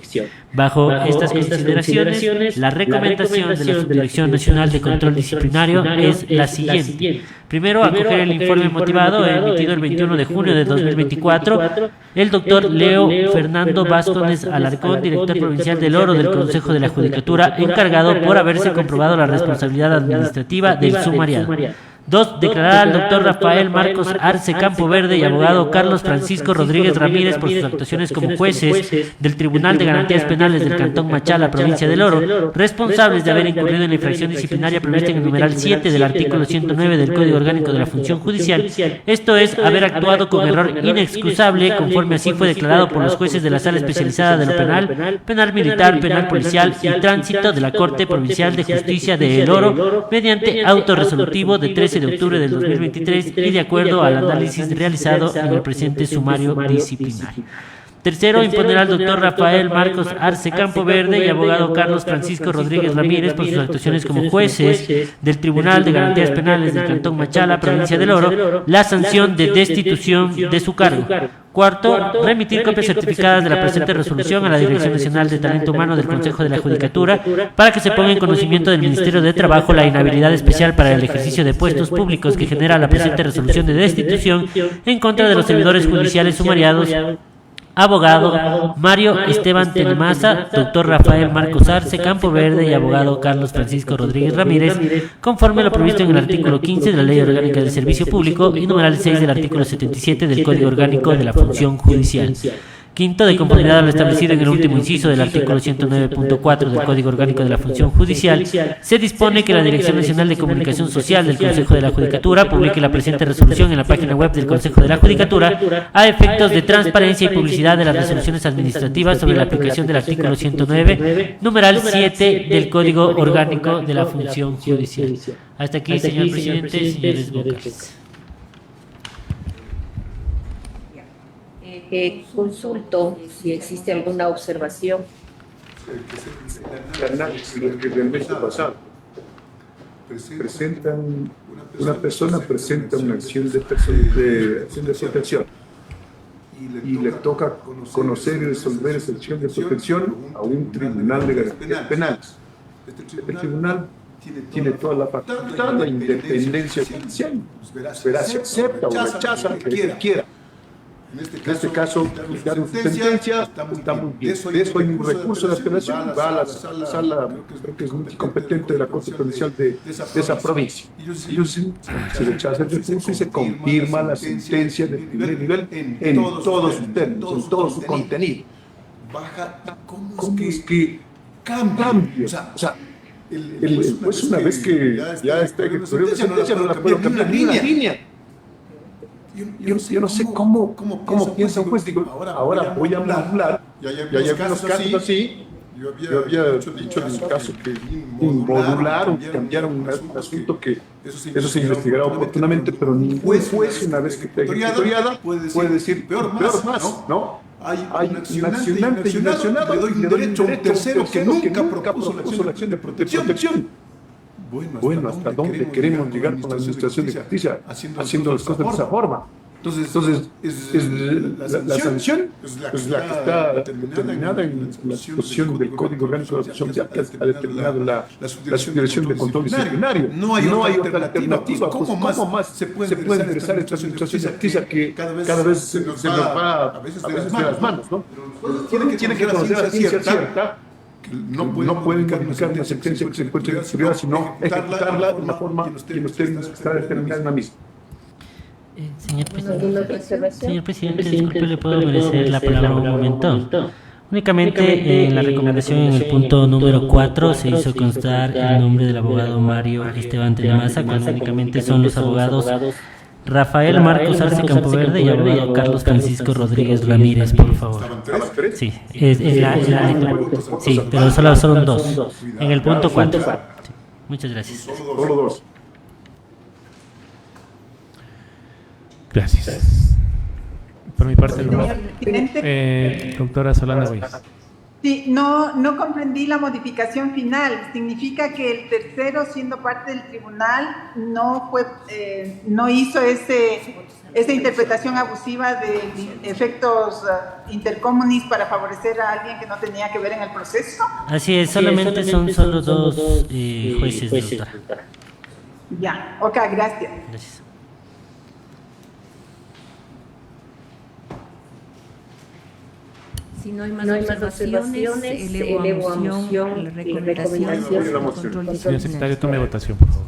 I: Bajo estas consideraciones, la recomendación de la Subdirección Nacional de Control Disciplinario es la siguiente. Primero, acoger el informe motivado emitido el 21 de junio de 2024, el doctor Leo Fernando Vázquez Alarcón, director provincial del Oro del Consejo de la Judicatura, encargado por haberse comprobado la responsabilidad administrativa del sumariado. 2. Declarar al doctor Rafael Marcos Arce Campo Verde y abogado Carlos Francisco Rodríguez Ramírez por sus actuaciones como jueces del Tribunal de Garantías Penales del Cantón Machala, provincia del Oro, responsables de haber incurrido en la infracción disciplinaria prevista en el numeral 7 del artículo 109 del Código Orgánico de la Función Judicial, esto es, haber actuado con error inexcusable, conforme así fue declarado por los jueces de la Sala Especializada de lo Penal, Penal Militar, Penal Policial y Tránsito de la Corte Provincial de Justicia de El Oro, mediante auto resolutivo de 13 de octubre del 2023 y de acuerdo al análisis realizado en el presente sumario disciplinario. Tercero, imponer al doctor Rafael Marcos Arce Campo Verde y abogado Carlos Francisco Rodríguez Ramírez por sus actuaciones como jueces del Tribunal de Garantías Penales del Cantón Machala, provincia del Oro, la sanción de destitución de su cargo. Cuarto, remitir copias certificadas de la presente resolución a la Dirección Nacional de Talento Humano del Consejo de la Judicatura para que se ponga en conocimiento del Ministerio de Trabajo la inhabilidad especial para el ejercicio de puestos públicos que genera la presente resolución de destitución en contra de los servidores judiciales sumariados: abogado Mario Esteban Tenemaza, doctor Rafael Marcos Arce Campo Verde y abogado Carlos Francisco Rodríguez Ramírez, conforme a lo previsto en el artículo 15 de la Ley Orgánica del Servicio Público y numeral 6 del artículo 77 del Código Orgánico de la Función Judicial. Quinto, de conformidad a lo establecido en el último inciso del artículo 109.4 del Código Orgánico de la Función Judicial, se dispone que la Dirección Nacional de Comunicación Social del Consejo de la Judicatura publique la presente resolución en la página web del Consejo de la Judicatura a efectos de transparencia y publicidad de las resoluciones administrativas sobre la aplicación del artículo 109, numeral 7 del Código Orgánico de la Función Judicial. Hasta aquí, señor presidente, señores vocales.
G: Consulto si existe alguna observación.
H: Presentan, una persona presenta una acción de protección y le toca conocer y resolver esa acción de protección a un tribunal de garantías penales. Este tribunal tiene toda la facultad de independencia judicial. Verá si acepta o rechaza lo que quiera. En este caso, dar una sentencia está muy bien. De eso hay un recurso de apelación, va a la sala, creo que es multicompetente de la Corte Provincial de esa provincia. Ellos se rechaza el recurso y se confirma la sentencia de primer nivel en todos sus términos, en todo su contenido. ¿Cómo es que cambia? O sea, el juez, una vez que ya está ejecutoriado la sentencia, no la puede cambiar ni una línea. Yo no sé cómo piensa un juez. Digo, ahora voy a modular. Ya hay algunos casos así. Yo había dicho en el caso que modularon, cambiaron un asunto que eso se investigará oportunamente, pero ningún juez, una vez que está ejecutoriada, puede decir peor más, ¿no? Hay un accionante y un accionado, le doy un derecho a un tercero que nunca propuso la acción de protección. Bueno, ¿hasta dónde queremos llegar con la Administración de Justicia haciendo las cosas de esa forma? Entonces la sanción es la que está determinada en la disposición del Código Orgánico de la Función Judicial, que ha determinado la Subdirección de Control Disciplinario. No hay otra alternativa. ¿Cómo más se puede ingresar esta Administración de Justicia que cada vez se nos va a veces de las manos, ¿no? Tiene que conocer la ciencia cierta. No pueden comunicar una sentencia que se encuentre en seguridad, sino ejecutarla de una forma que los términos que está determinada en la misma.
I: Señor presidente, disculpe, ¿le puedo merecer la palabra un momento? Únicamente en la recomendación en el punto número 4 se hizo constar el nombre del abogado Mario Esteban Tenemaza, cuando únicamente son los abogados Rafael Marcos Arce Campo Verde y abogado Carlos Francisco Rodríguez Ramírez, por favor. Sí, sí, pero solo son dos. En el punto 4. Sí. Muchas gracias.
H: Solo dos.
B: Gracias. Por mi parte, doctora Solana Ruiz.
K: Sí, no comprendí la modificación final. Significa que el tercero, siendo parte del tribunal, no hizo esa interpretación abusiva de efectos intercomunis para favorecer a alguien que no tenía que ver en el proceso.
I: Así es, solamente son solo dos jueces, doctora.
K: Ya, ok, gracias.
I: Gracias.
G: Si no hay más observaciones, elevo a moción la recomendación del control.
B: Señor secretario, tome votación, por favor.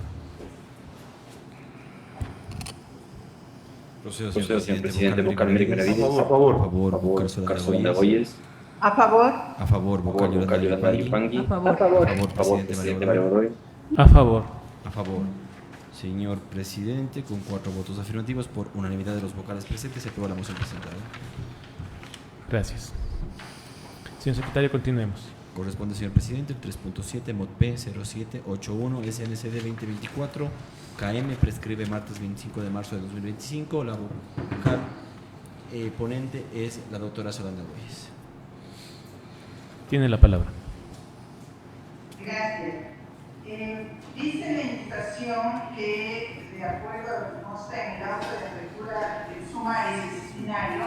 J: Procedo, señor presidente. Vocal América Benavides. A favor. Vocal Soledad Goyes.
K: A favor.
J: A favor. Vocal Yolanda Yupangui.
G: A favor.
J: Presidente Mario Godoy.
B: A favor.
C: A favor. Señor presidente, con 4 votos afirmativos por unanimidad de los vocales presentes, se aprueba la moción presentada.
B: Gracias. Señor secretario, continuemos.
C: Corresponde, señor presidente, el 3.7, mod P 0781, SNCD 2024, KM, prescribe martes 25 de marzo de 2025. La vocal ponente es la doctora Yolanda Goyes.
B: Tiene la palabra.
K: Gracias. Dice la invitación que, de acuerdo a lo que consta en el auto de apertura del sumario disciplinario,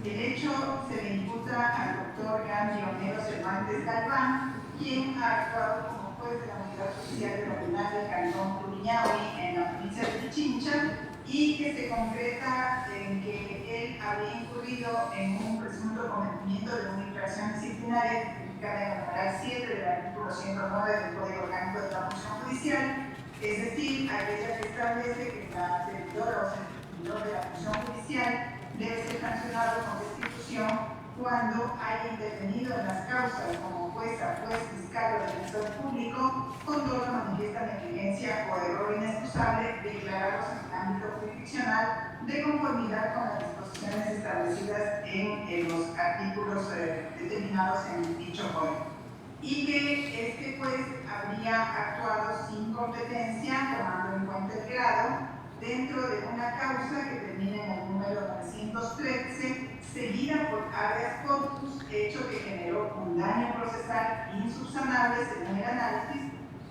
K: el hecho se le imputa al doctor Leonero Cervantes Galván, quien ha actuado como juez de la Unidad Judicial de la Penal del Cantón Rumiñahui en la provincia de Pichincha, y que se concreta en que él había incurrido en un presunto cometimiento de una infracción disciplinaria tipificada en el numeral 7 del artículo 109 del Código Orgánico de la Función Judicial, es decir, aquella que establece que la servidora o servidor de la función judicial debe ser sancionado con destitución cuando haya intervenido en las causas como jueza, juez, fiscal o defensor público con dolo, manifiesta negligencia o error inexcusable declarados en el ámbito jurisdiccional de conformidad con las disposiciones establecidas en los artículos determinados en dicho código. Y que este juez habría actuado sin competencia, tomando en cuenta el grado, dentro de una causa que termina en el número 913, seguida por habeas corpus, hecho que generó un daño procesal insubsanable según el análisis,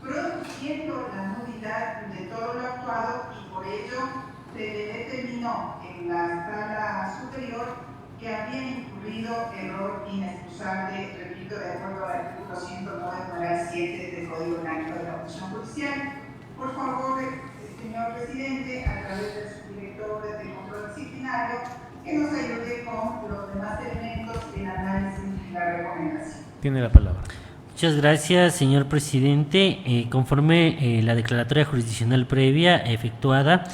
K: produciendo la nulidad de todo lo actuado, y por ello se le determinó en la sala superior que había incurrido error inexcusable, repito, de acuerdo al artículo 109, numeral 7 del Código Orgánico de la Función Judicial. Por favor, señor presidente, a través del subdirector de control disciplinario, que nos ayude con los demás elementos del análisis y la recomendación.
B: Tiene la palabra.
I: Muchas gracias, señor presidente. Conforme la declaratoria jurisdiccional previa efectuada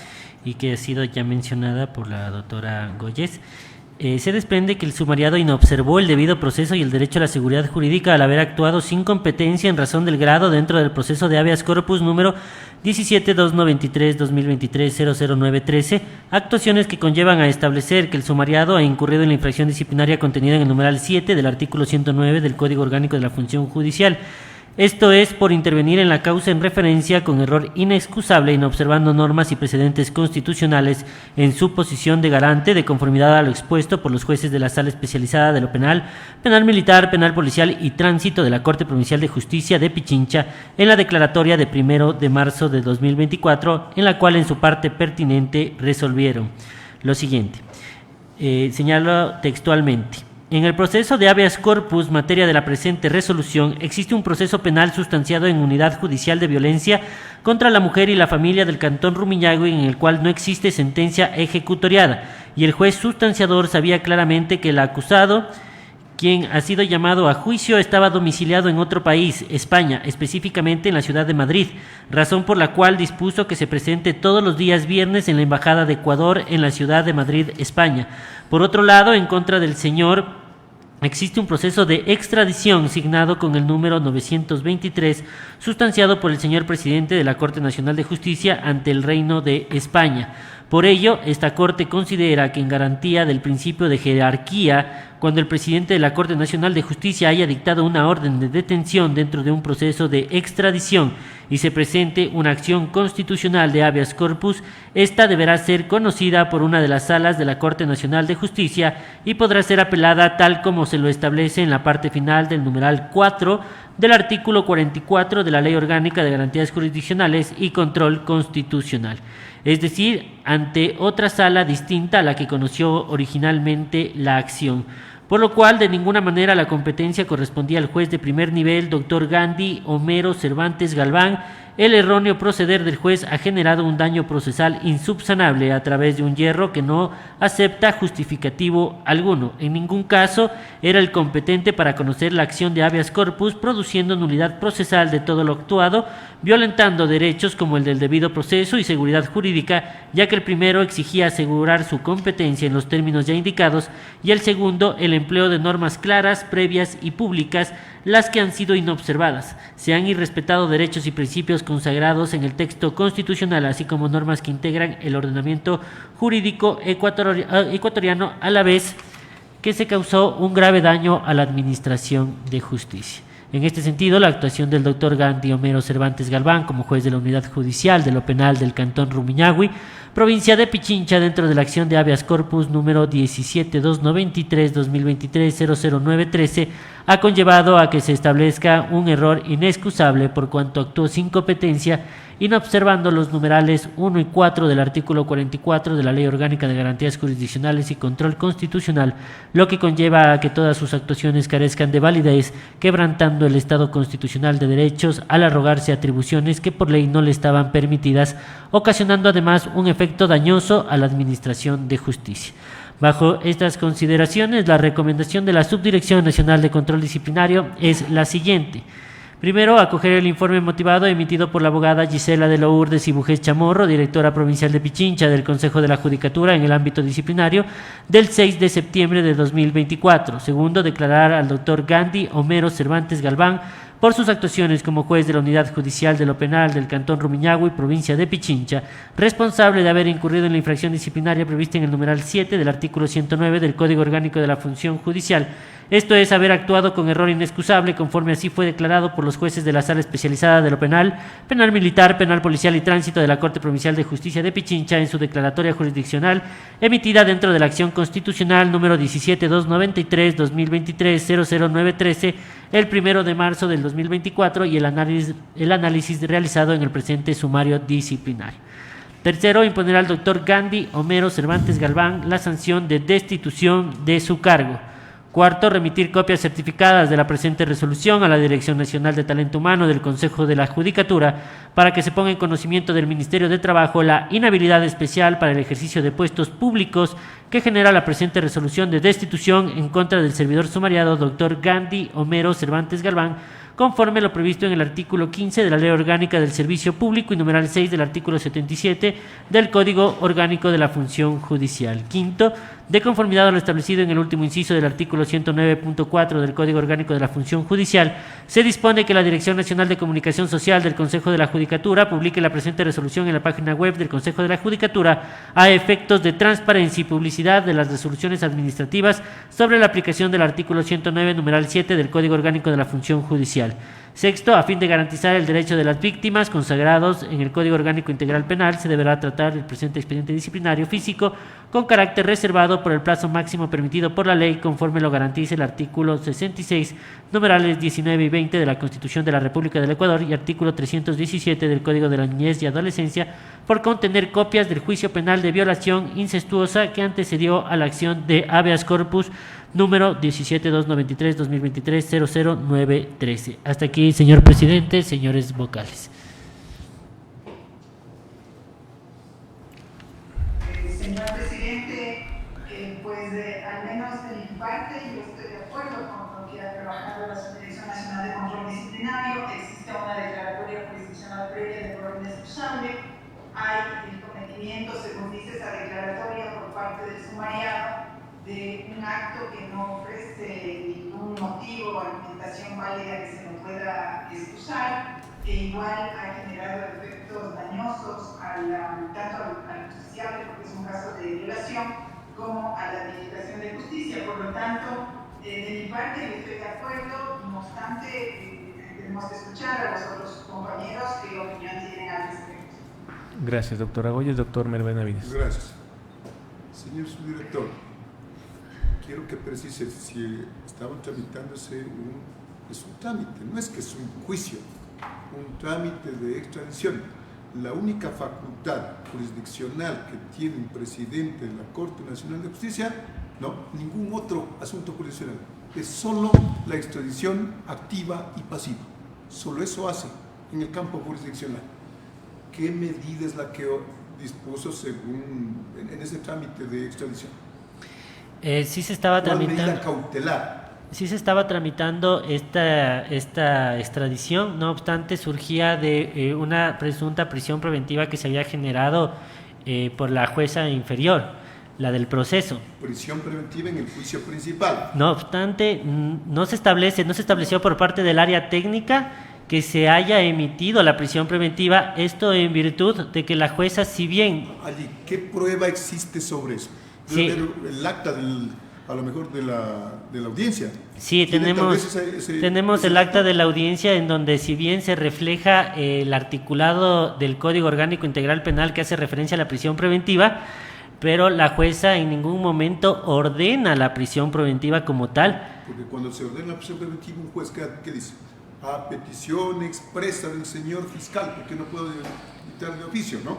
I: y que ha sido ya mencionada por la doctora Goyes, se desprende que el sumariado inobservó el debido proceso y el derecho a la seguridad jurídica al haber actuado sin competencia en razón del grado dentro del proceso de habeas corpus número 17-293-2023-00913, actuaciones que conllevan a establecer que el sumariado ha incurrido en la infracción disciplinaria contenida en el numeral 7 del artículo 109 del Código Orgánico de la Función Judicial. Esto es por intervenir en la causa en referencia con error inexcusable, inobservando normas y precedentes constitucionales en su posición de garante de conformidad a lo expuesto por los jueces de la Sala Especializada de lo Penal, Penal Militar, Penal Policial y Tránsito de la Corte Provincial de Justicia de Pichincha en la declaratoria de 1 de marzo de 2024, en la cual en su parte pertinente resolvieron lo siguiente. Señalo textualmente. En el proceso de habeas corpus, materia de la presente resolución, existe un proceso penal sustanciado en unidad judicial de violencia contra la mujer y la familia del Cantón Rumiñahui, en el cual no existe sentencia ejecutoriada, y el juez sustanciador sabía claramente que el acusado, quien ha sido llamado a juicio, estaba domiciliado en otro país, España, específicamente en la ciudad de Madrid, razón por la cual dispuso que se presente todos los días viernes en la Embajada de Ecuador en la ciudad de Madrid, España. Por otro lado, en contra del señor, existe un proceso de extradición signado con el número 923, sustanciado por el señor presidente de la Corte Nacional de Justicia ante el Reino de España. Por ello, esta Corte considera que en garantía del principio de jerarquía cuando el presidente de la Corte Nacional de Justicia haya dictado una orden de detención dentro de un proceso de extradición y se presente una acción constitucional de habeas corpus, esta deberá ser conocida por una de las salas de la Corte Nacional de Justicia y podrá ser apelada tal como se lo establece en la parte final del numeral 4 del artículo 44 de la Ley Orgánica de Garantías Jurisdiccionales y Control Constitucional, es decir, ante otra sala distinta a la que conoció originalmente la acción, por lo cual de ninguna manera la competencia correspondía al juez de primer nivel, doctor Gandhi Homero Cervantes Galván. El erróneo proceder del juez ha generado un daño procesal insubsanable a través de un yerro que no acepta justificativo alguno. En ningún caso era el competente para conocer la acción de habeas corpus, produciendo nulidad procesal de todo lo actuado, violentando derechos como el del debido proceso y seguridad jurídica, ya que el primero exigía asegurar su competencia en los términos ya indicados y el segundo el empleo de normas claras, previas y públicas, las que han sido inobservadas. Se han irrespetado derechos y principios consagrados en el texto constitucional, así como normas que integran el ordenamiento jurídico ecuatoriano, a la vez que se causó un grave daño a la administración de justicia. En este sentido, la actuación del doctor Gandhi Homero Cervantes Galván como juez de la Unidad Judicial de lo Penal del Cantón Rumiñahui, provincia de Pichincha, dentro de la acción de habeas corpus número 17.293/2023-00913, ha conllevado a que se establezca un error inexcusable por cuanto actuó sin competencia, inobservando los numerales 1 y 4 del artículo 44 de la Ley Orgánica de Garantías Jurisdiccionales y Control Constitucional, lo que conlleva a que todas sus actuaciones carezcan de validez, quebrantando el Estado constitucional de derechos al arrogarse atribuciones que por ley no le estaban permitidas, ocasionando además un efecto dañoso a la administración de justicia. Bajo estas consideraciones, la recomendación de la Subdirección Nacional de Control Disciplinario es la siguiente. Primero, acoger el informe motivado emitido por la abogada Gisela de Lourdes y Bujés Chamorro, directora provincial de Pichincha del Consejo de la Judicatura en el ámbito disciplinario, del 6 de septiembre de 2024. Segundo, declarar al doctor Gandhi Homero Cervantes Galván por sus actuaciones como juez de la Unidad Judicial de lo Penal del Cantón Rumiñahui, provincia de Pichincha, responsable de haber incurrido en la infracción disciplinaria prevista en el numeral 7 del artículo 109 del Código Orgánico de la Función Judicial, esto es, haber actuado con error inexcusable, conforme así fue declarado por los jueces de la Sala Especializada de lo Penal, Penal Militar, Penal Policial y Tránsito de la Corte Provincial de Justicia de Pichincha en su declaratoria jurisdiccional emitida dentro de la acción constitucional número 17.293/2023-00913 el 1 de marzo del 2024 y el análisis realizado en el presente sumario disciplinario. Tercero, imponer al doctor Gandhi Homero Cervantes Galván la sanción de destitución de su cargo. Cuarto, remitir copias certificadas de la presente resolución a la Dirección Nacional de Talento Humano del Consejo de la Judicatura para que se ponga en conocimiento del Ministerio de Trabajo la inhabilidad especial para el ejercicio de puestos públicos que genera la presente resolución de destitución en contra del servidor sumariado doctor Gandhi Homero Cervantes Galván, conforme lo previsto en el artículo 15 de la Ley Orgánica del Servicio Público y numeral 6 del artículo 77 del Código Orgánico de la Función Judicial. Quinto, de conformidad a lo establecido en el último inciso del artículo 109.4 del Código Orgánico de la Función Judicial, se dispone que la Dirección Nacional de Comunicación Social del Consejo de la Judicatura publique la presente resolución en la página web del Consejo de la Judicatura a efectos de transparencia y publicidad de las resoluciones administrativas sobre la aplicación del artículo 109, numeral 7 del Código Orgánico de la Función Judicial. Sexto, a fin de garantizar el derecho de las víctimas consagrados en el Código Orgánico Integral Penal, se deberá tratar el presente expediente disciplinario físico con carácter reservado por el plazo máximo permitido por la ley, conforme lo garantice el artículo 66, numerales 19 y 20 de la Constitución de la República del Ecuador y artículo 317 del Código de la Niñez y Adolescencia, por contener copias del juicio penal de violación incestuosa que antecedió a la acción de habeas corpus número 17.293/2023-00913. Hasta aquí, señor presidente, señores vocales.
K: Señor presidente, al menos de mi parte, yo estoy de acuerdo con lo que ha trabajado la Subdirección Nacional de Control Disciplinario. Existe una declaratoria jurisdiccional previa de error inexcusable. Hay el cometimiento, según dice esa declaratoria, por parte del sumariado, de un acto que no ofrece ningún motivo o argumentación válida que se lo pueda excusar, que igual ha generado efectos dañosos tanto al justiciable, porque es un caso de violación, como a la Administración de Justicia. Por lo tanto, de mi parte yo estoy de acuerdo, no obstante, tenemos que escuchar a los otros compañeros qué opinión tienen al respecto.
B: Gracias, doctora Goyes. Doctor Mer Benavides.
H: Gracias. Señor subdirector, quiero que precise si estaban tramitándose es un trámite, no es que es un juicio, un trámite de extradición. La única facultad jurisdiccional que tiene un presidente de la Corte Nacional de Justicia, no, ningún otro asunto jurisdiccional, es solo la extradición activa y pasiva. Solo eso hace en el campo jurisdiccional. ¿Qué medida es la que dispuso en ese trámite de extradición?
I: Sí se estaba tramitando.
H: ¿Cuál medida cautelar?
I: Sí se estaba tramitando esta extradición, no obstante surgía de una presunta prisión preventiva que se había generado por la jueza inferior, la del proceso.
H: Prisión preventiva en el juicio principal.
I: No obstante, no se estableció por parte del área técnica que se haya emitido la prisión preventiva, esto en virtud de que la jueza, si bien...
H: Allí, ¿qué prueba existe sobre eso?
I: Sí.
H: El acta a lo mejor de la audiencia.
I: Sí, tenemos el acta de la audiencia en donde, si bien se refleja el articulado del Código Orgánico Integral Penal que hace referencia a la prisión preventiva, pero la jueza en ningún momento ordena la prisión preventiva como tal.
H: Porque cuando se ordena la prisión preventiva, un juez, ¿qué dice? A petición expresa del señor fiscal, porque no puedo dictar de oficio, ¿no?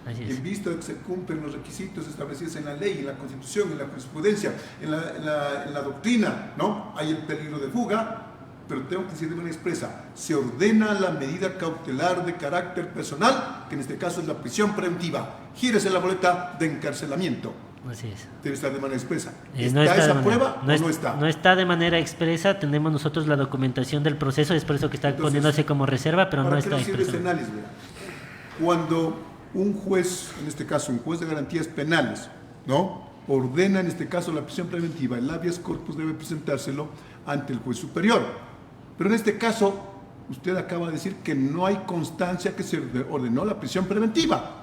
I: Así es.
H: En vista de que se cumplen los requisitos establecidos en la ley, en la Constitución, en la jurisprudencia, en la doctrina, ¿no? Hay el peligro de fuga, pero tengo que decir de manera expresa, se ordena la medida cautelar de carácter personal, que en este caso es la prisión preventiva. Gírese la boleta de encarcelamiento.
I: Así es.
H: Debe estar de manera expresa.
I: No
H: ¿Está esa
I: de
H: prueba o no está?
I: No está de manera expresa, tenemos nosotros la documentación del proceso, es por eso que está poniéndose como reserva, pero no está expresa.
H: Este análisis, cuando un juez, en este caso un juez de garantías penales, ¿no?, ordena en este caso la prisión preventiva, el habeas corpus debe presentárselo ante el juez superior. Pero en este caso, usted acaba de decir que no hay constancia que se ordenó la prisión preventiva.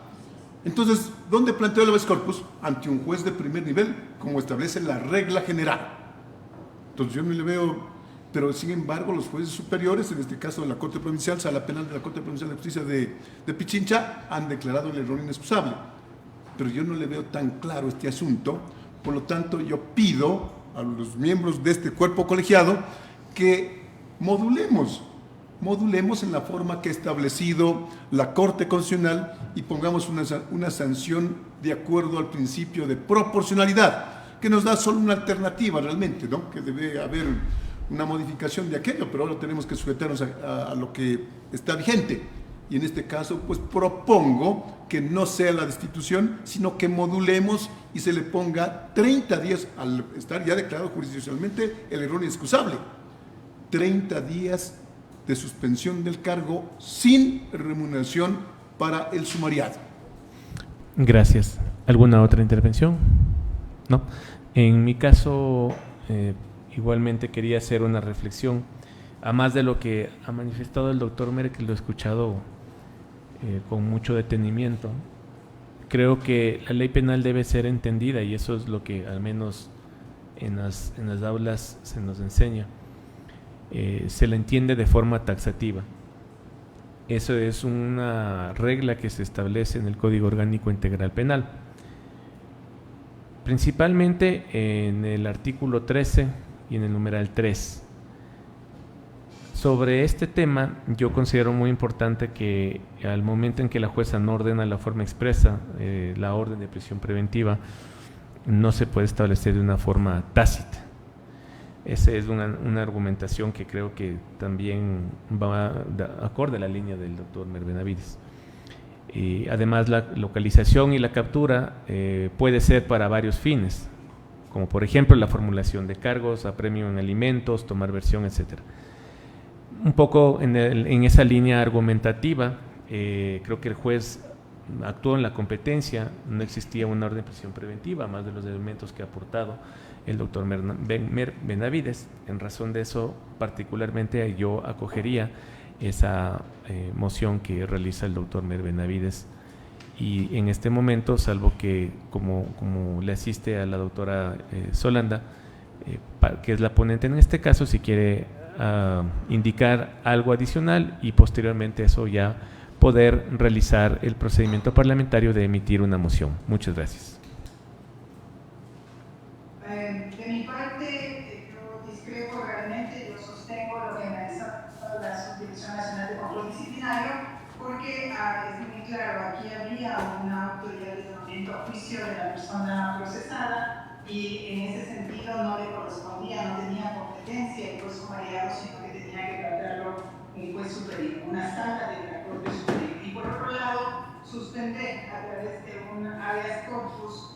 H: Entonces, ¿dónde planteó el habeas corpus? Ante un juez de primer nivel, como establece la regla general. Entonces yo no le veo, pero sin embargo los jueces superiores, en este caso de la Corte Provincial, Sala Penal de la Corte Provincial de Justicia de Pichincha, han declarado el error inexcusable. Pero yo no le veo tan claro este asunto, por lo tanto yo pido a los miembros de este cuerpo colegiado que modulemos en la forma que ha establecido la Corte Constitucional y pongamos una sanción de acuerdo al principio de proporcionalidad, que nos da solo una alternativa realmente, ¿no?, que debe haber una modificación de aquello, pero ahora tenemos que sujetarnos a lo que está vigente. Y en este caso, pues propongo que no sea la destitución, sino que modulemos y se le ponga 30 días, al estar ya declarado jurisdiccionalmente el error inexcusable, 30 días de suspensión del cargo sin remuneración para el sumariado.
B: Gracias. ¿Alguna otra intervención? No. En mi caso, igualmente quería hacer una reflexión, a más de lo que ha manifestado el doctor Mer, que lo he escuchado con mucho detenimiento. Creo que la ley penal debe ser entendida, y eso es lo que al menos en las aulas se nos enseña. Se la entiende de forma taxativa. Eso es una regla que se establece en el Código Orgánico Integral Penal. Principalmente en el artículo 13 y en el numeral 3. Sobre este tema, yo considero muy importante que al momento en que la jueza no ordena la forma expresa la orden de prisión preventiva, no se puede establecer de una forma tácita. Esa es una argumentación que creo que también va acorde a la línea del doctor Mer Benavides. Además, la localización y la captura puede ser para varios fines, como por ejemplo la formulación de cargos, apremio en alimentos, tomar versión, etc. Un poco en esa línea argumentativa, creo que el juez actuó en la competencia, no existía una orden de prisión preventiva, más de los elementos que ha aportado el doctor Mer Benavides. En razón de eso, particularmente yo acogería esa moción que realiza el doctor Mer Benavides y en este momento, salvo que como le asiste a la doctora Solanda, que es la ponente en este caso, si quiere indicar algo adicional y posteriormente eso ya poder realizar el procedimiento parlamentario de emitir una moción. Muchas gracias.
K: De mi parte, yo discrepo realmente, yo sostengo lo que analiza la Subdirección Nacional de Control Disciplinario, porque es muy claro, aquí había una autoridad de llamamiento a juicio de la persona procesada y en ese sentido no le correspondía, no tenía competencia el juez sumariado, sino que tenía que tratarlo un juez superior, una sala de la Corte Superior. Y por otro lado, suspender a través de un habeas corpus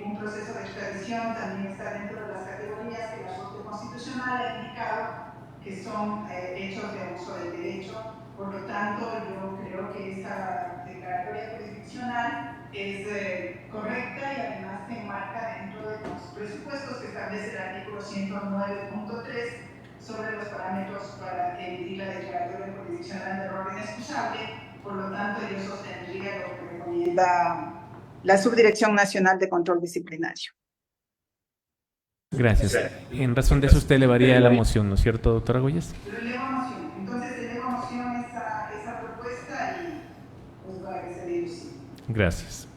K: un proceso de extradición también está dentro de las categorías que la Corte Constitucional ha indicado que son hechos de abuso del derecho. Por lo tanto, yo creo que esta declaratoria jurisdiccional es correcta y además se enmarca dentro de los presupuestos que establece el artículo 109.3 sobre los parámetros para emitir la declaratoria jurisdiccional de error inexcusable. Por lo tanto, yo sostendría lo que recomienda la Subdirección Nacional de Control Disciplinario.
B: Gracias. En razón de eso usted elevaría la moción, ¿no es cierto, doctora Goyes?
K: Yo elevo moción. Entonces elevo moción esa propuesta y pues para que se deducible.
B: Gracias.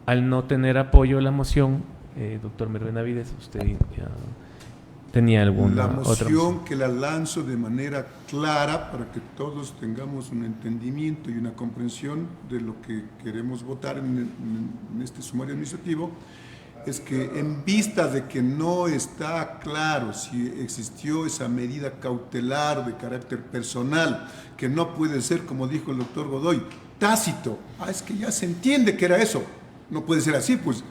B: Al no tener apoyo a la moción, doctor Benavides, usted tenía alguna otra moción.
H: La moción que la lanzo de manera clara para que todos tengamos un entendimiento y una comprensión de lo que queremos votar en este sumario administrativo es que en vista de que no está claro si existió esa medida cautelar de carácter personal, que no puede ser, como dijo el doctor Godoy, tácito. Es que ya se entiende que era eso. No puede ser así, pues.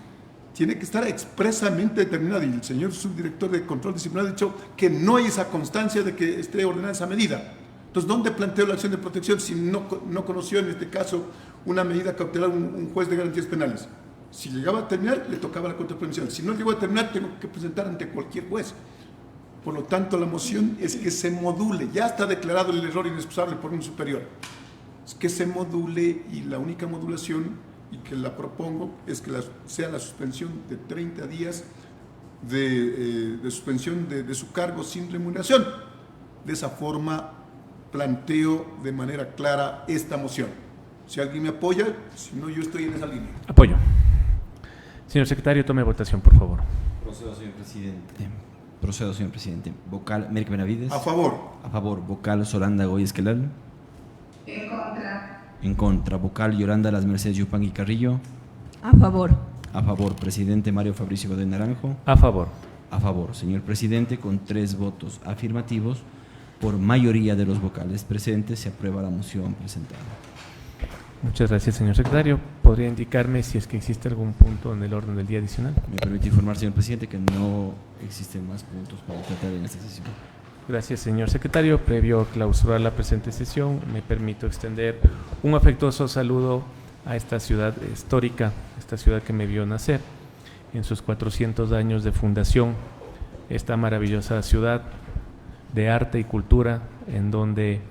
H: Tiene que estar expresamente determinado, y el señor subdirector de control disciplinario ha dicho que no hay esa constancia de que esté ordenada esa medida. Entonces, ¿dónde planteó la acción de protección si no conoció en este caso una medida cautelar un juez de garantías penales? Si llegaba a terminar, le tocaba la contraprevención. Si no llegó a terminar, tengo que presentar ante cualquier juez. Por lo tanto, la moción es que se module. Ya está declarado el error inexcusable por un superior. Es que se module, y la única modulación y que la propongo es que sea la suspensión de 30 días de suspensión de su cargo sin remuneración. De esa forma planteo de manera clara esta moción. Si alguien me apoya, si no, yo estoy en esa línea.
B: Apoyo. Señor secretario, tome votación, por favor.
C: Procedo, señor presidente. Procedo, señor presidente. Vocal Merck Benavides.
H: A favor.
C: A favor. Vocal Solanda Goy Esquelal.
K: En contra.
C: En contra. Vocal Yolanda Las Mercedes Yupanqui Carrillo.
G: A favor.
C: A favor. Presidente Mario Fabricio Godoy Naranjo.
B: A favor.
C: A favor. Señor presidente, con 3 votos afirmativos, por mayoría de los vocales presentes, se aprueba la moción presentada.
B: Muchas gracias, señor secretario. ¿Podría indicarme si es que existe algún punto en el orden del día adicional?
C: Me permite informar, señor presidente, que no existen más puntos para tratar en esta sesión.
B: Gracias, señor secretario. Previo a clausurar la presente sesión, me permito extender un afectuoso saludo a esta ciudad histórica, esta ciudad que me vio nacer en sus 400 años de fundación, esta maravillosa ciudad de arte y cultura, en donde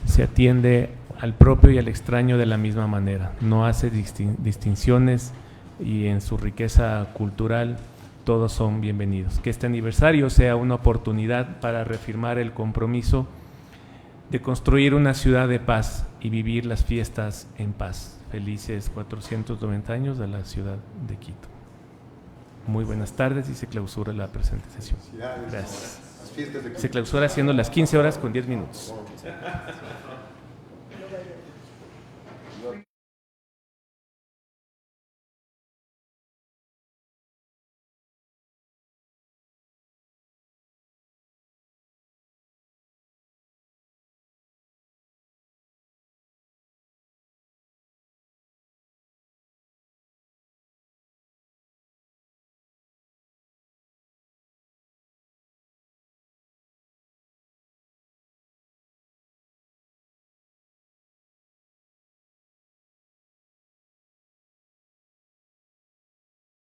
B: se atiende al propio y al extraño de la misma manera. No hace distinciones, y en su riqueza cultural todos son bienvenidos. Que este aniversario sea una oportunidad para reafirmar el compromiso de construir una ciudad de paz y vivir las fiestas en paz. Felices 490 años de la ciudad de Quito. Muy buenas tardes, y se clausura la presente sesión. Gracias. Se clausura siendo las 15 horas con 10 minutos.